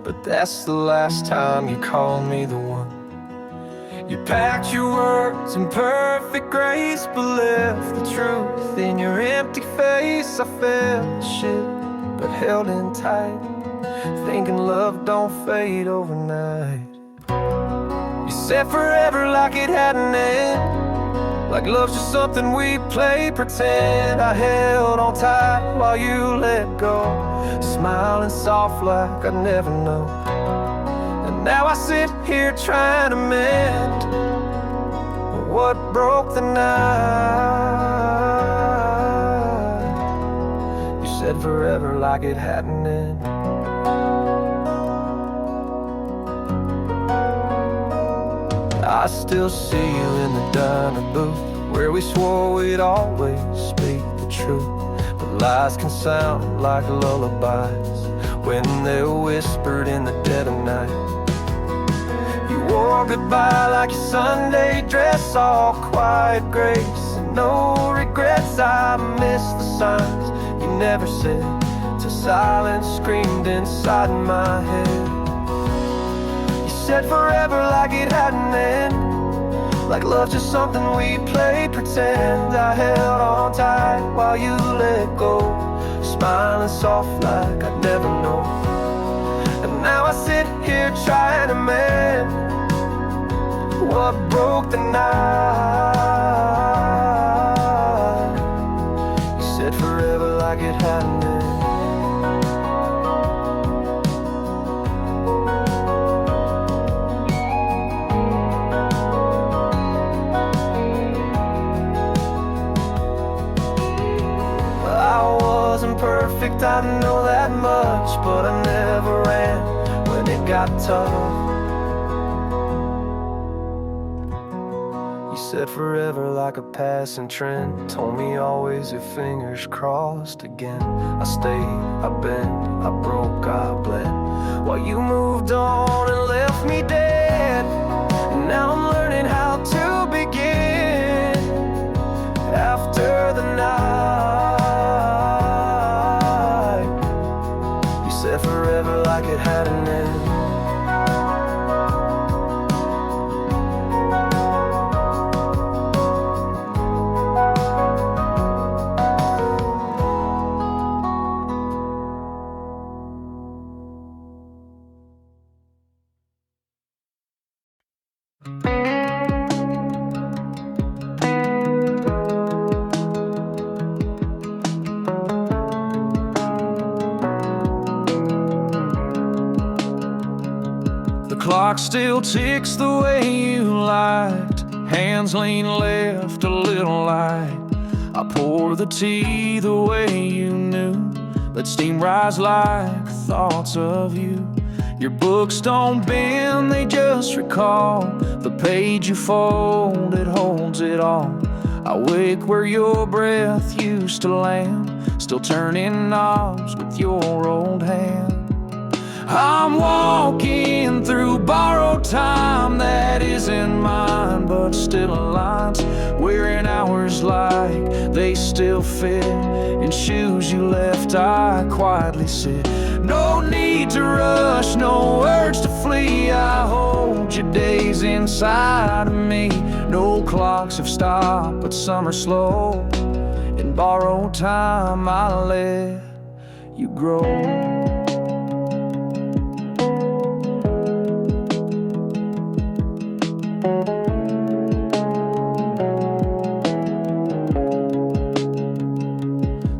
but that's the last time you called me the one. You packed your words in perfect grace, but left the truth in your empty face. I felt shit, but held in tight, thinking love don't fade overnight. You said forever like it had an end, like love's just something we play pretend. I held on tight while you let go, smiling soft like I'd never know. And now I sit here trying to mend what broke the night. You said forever like it had an end. I still see you in the diner booth, where we swore we'd always speak the truth. But lies can sound like lullabies when they're whispered in the dead of night. You wore goodbye like your Sunday dress, all quiet grace and no regrets. I miss the signs you never said, till silence screamed inside my head. You said forever like it had an end, like love's just something we play pretend. I held on tight while you let go, smiling soft like I'd never know. And now I sit here trying to mend what broke the night. You said forever like it had an end. Perfect, I know that much, but I never ran when it got tough. You said forever like a passing trend, told me always your fingers crossed again. I stayed, I bent, I broke, I bled, while you moved on and left me dead. And now I'm learning how to begin after the night. Forever like it had an end. Clock still ticks the way you liked, hands lean left a little light. I pour the tea the way you knew, let steam rise like thoughts of you. Your books don't bend, they just recall the page you fold, it holds it all. I wake where your breath used to land, still turning knobs with your old hand. I'm walking through borrowed time that isn't mine, but still aligns, wearing hours like they still fit in shoes you left. I quietly sit, no need to rush, no urge to flee. I hold your days inside of me. No clocks have stopped, but some are slow. In borrowed time I let you grow.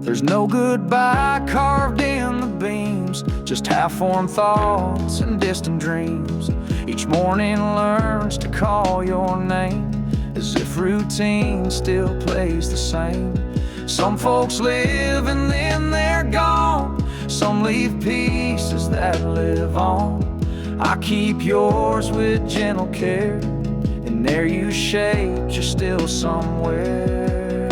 There's no goodbye carved in the beams, just half-formed thoughts and distant dreams. Each morning learns to call your name as if routine still plays the same. Some folks live and then they're gone, some leave pieces that live on. I keep yours with gentle care, and there you shaped, you're still somewhere.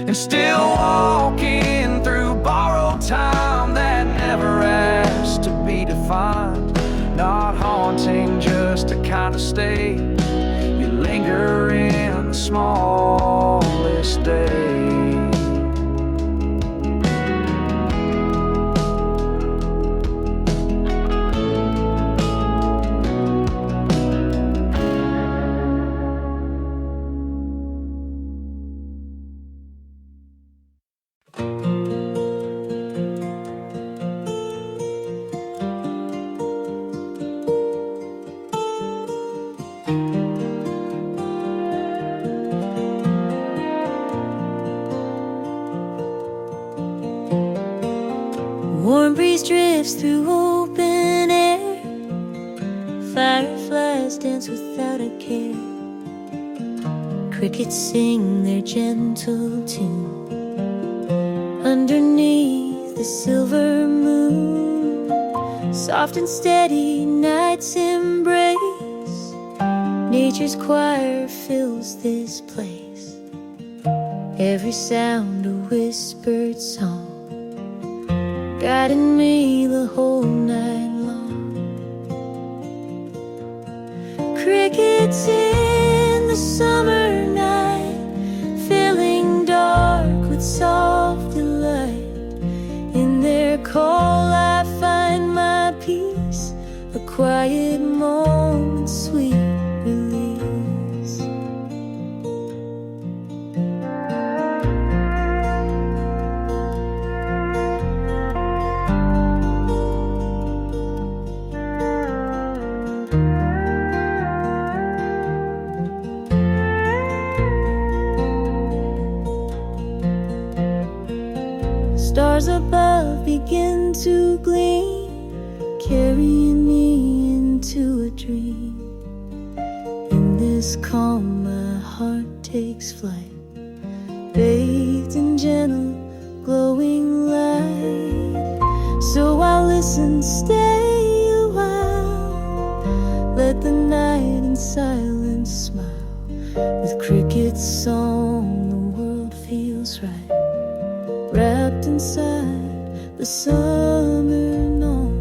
And still walking through borrowed time that never asked to be defined. Not haunting, just a kind of state. You linger in the smallest days. Warm breeze drifts through open air, fireflies dance without a care. Crickets sing their gentle tune underneath the silver moon. Soft and steady night's embrace, nature's choir fills this place. Every sound a whispered song, guiding me the whole night long. Crickets in the summer night, filling dark with soft delight. In their call I find my peace, a quiet moment, sweet release. Stars above begin to gleam, carrying me into a dream. In this calm my heart takes flight, bathed in gentle glowing light. So I'll listen, stay a while, let the night in silence smile. With crickets' song the world feels right, wrapped inside the summer dawn.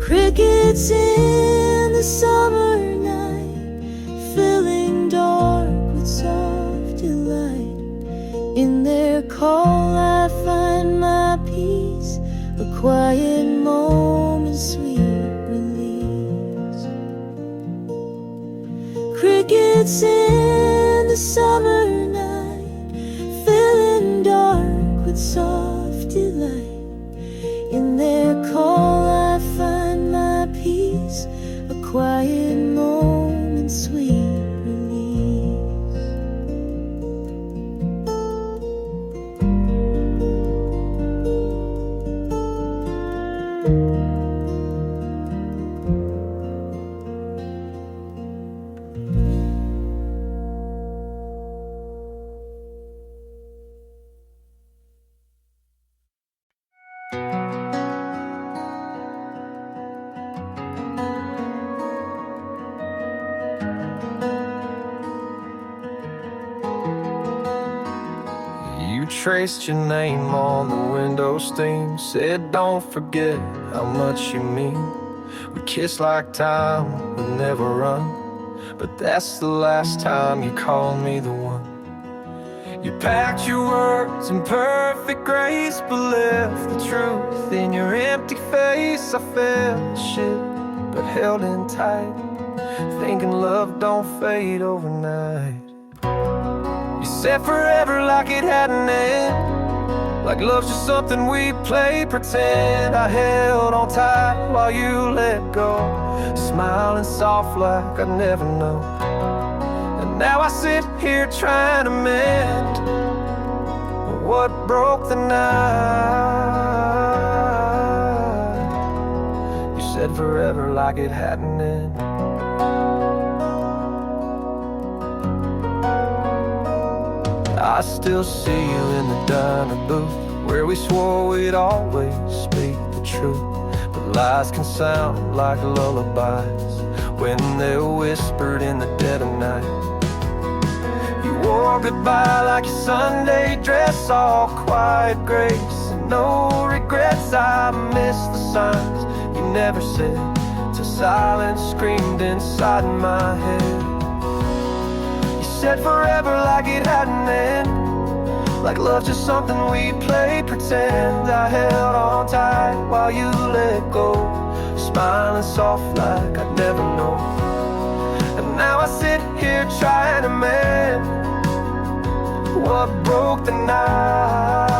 Crickets in the summer night, filling dark with soft delight. In their call I find my peace, a quiet moment, sweet release. Crickets in the summer night, filling dark with soft delight. In their call I find my peace, a quiet moment, sweet release. You traced your name on the window stain, said don't forget how much you mean. We kissed like time would never run, but that's the last time you called me the one. You packed your words in perfect grace, but left the truth in your empty face. I felt the shit, but held in tight, thinking love don't fade overnight. You said forever like it had an end, like love's just something we play pretend. I held on tight while you let go, smiling soft like I'd never know. And now I sit here trying to mend what broke the night. You said forever like it had an end. I still see you in the diner booth, where we swore we'd always speak the truth. But lies can sound like lullabies when they're whispered in the dead of night. You wore goodbye like your Sunday dress, all quiet grace and no regrets. I miss the signs you never said, till silence screamed inside my head. You said forever like it had an end, like love's just something we play pretend. I held on tight while you let go, smiling soft like I'd never know. And now I sit here trying to mend what broke the night.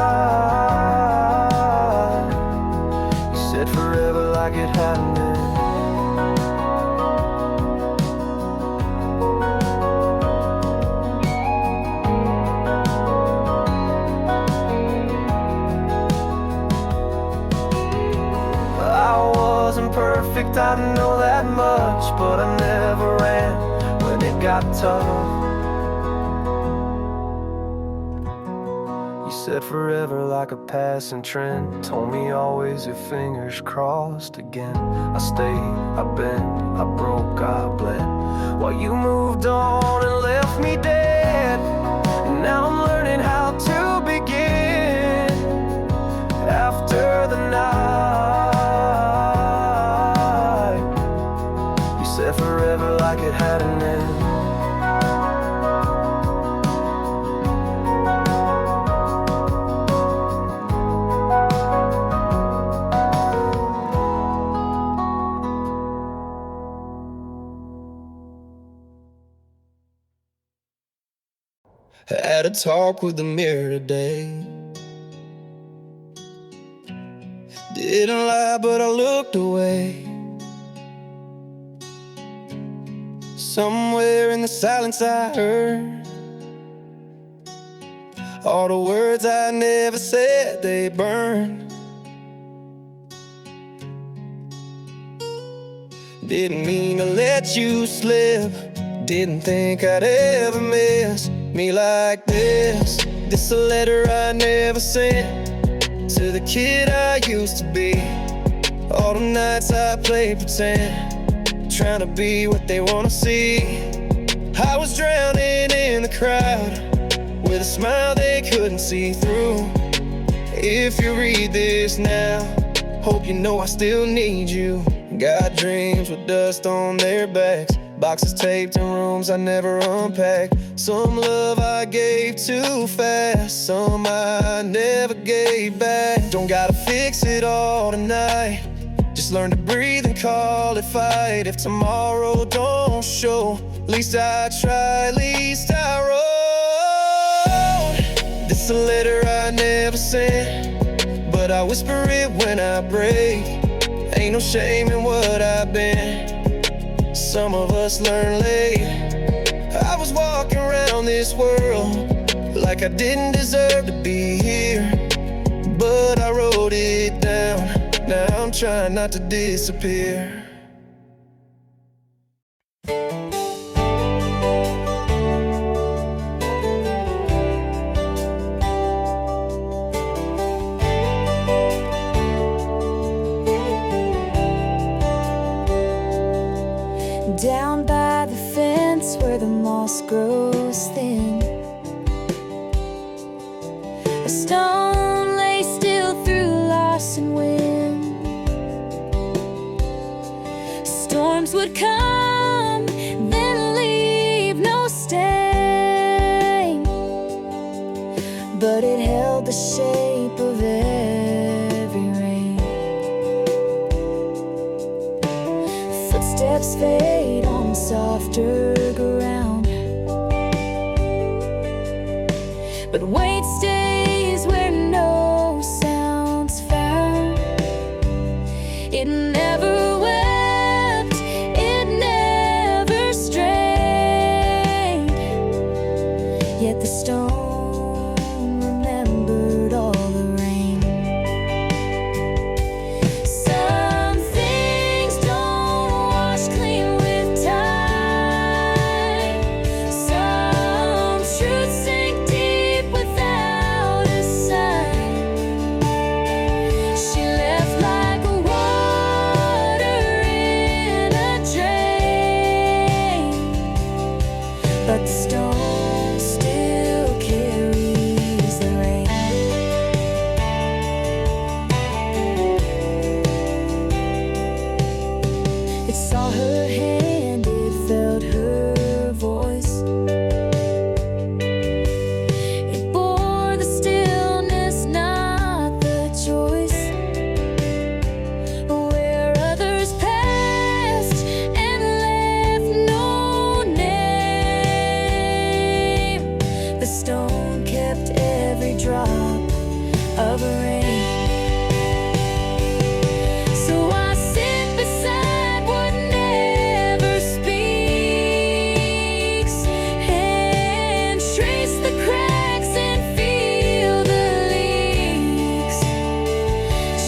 You said forever like it had an end. Perfect, I know that much, but I never ran when it got tough. You said forever like a passing trend, told me always your fingers crossed again. I stayed, I bent, I broke, I bled, while you moved on and left me dead. And now I'm learning how to begin after the night. Forever like it had an end. I had a talk with the mirror today. Didn't lie, but I looked away. Somewhere in the silence I heard all the words I never said, they burned. Didn't mean to let you slip, didn't think I'd ever miss me like this. This a letter I never sent to the kid I used to be. All the nights I played pretend, trying to be what they wanna see. I was drowning in the crowd with a smile they couldn't see through. If you read this now, hope you know I still need you. Got dreams with dust on their backs, boxes taped in rooms I never unpacked. Some love I gave too fast, some I never gave back. Don't gotta fix it all tonight, just learn to breathe and call it fight. If tomorrow don't show, at least I try, at least I wrote. This a letter I never sent, but I whisper it when I break. Ain't no shame in what I've been, some of us learn late. I was walking around this world like I didn't deserve to be here, but I wrote it down. Now I'm trying not to disappear. Down by the fence where the moss grows thin, a stone lay still through loss and wind. Storms would come, then leave no stain, but it held the shape of every rain. Footsteps fade on softer ground, but weight stays where no sound's found. It never wept, it never strained, yet the stone remembered all the rain. Some things don't wash clean with time, some truths sink deep but the stone still carries the rain. It saw her hand, it felt her voice. It bore the stillness, not the choice. Where others passed and left no name, the stone kept every drop of rain. So I sit beside what never speaks, and trace the cracks and feel the leaks.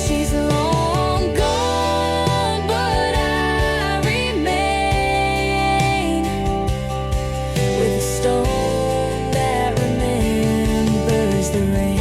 She's long gone, but I remain with a stone that remembers the rain.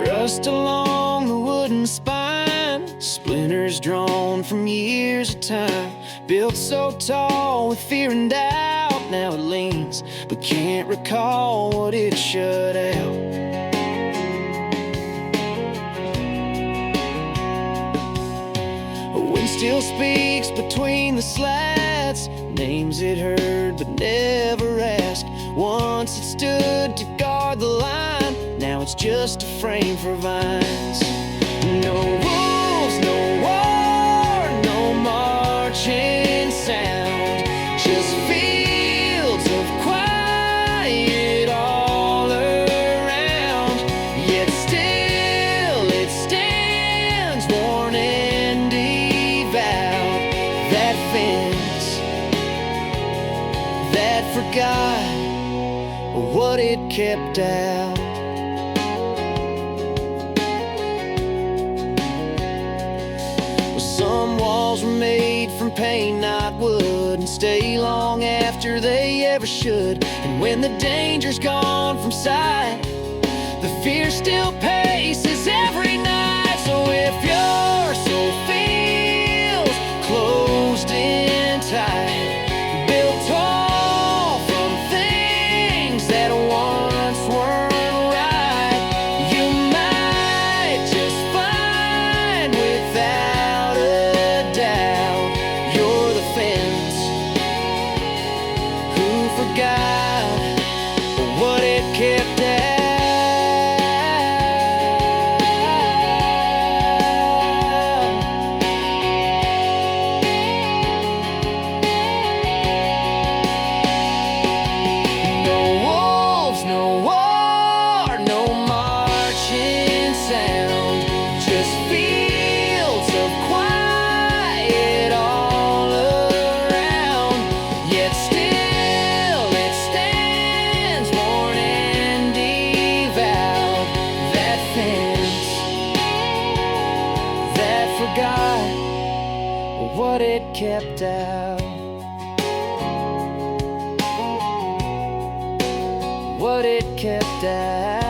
Rust along the wooden spine, splinters drawn from years of time. Built so tall with fear and doubt, now it leans but can't recall what it shut out. A wind still speaks between the slats, names it heard but never asked. Once it stood to guard the line, now it's just a frame for vines. No wolves, no war, no marching sound, just fields of quiet all around. Yet still it stands, worn and devout. That fence that forgot what it kept out. Some walls were made from pain, not wood, and stay long after they ever should. And when the danger's gone from sight, the fear still paces every night. So if your soul feels closed in tight, built tall from things that once weren't right, you might just find without a doubt you're the fence who forgot what it kept out. No wolves, no war, no marching sound, just fields of quiet all around. Yet still it stands, worn and devout. That fence that forgot what it kept out. What it kept out.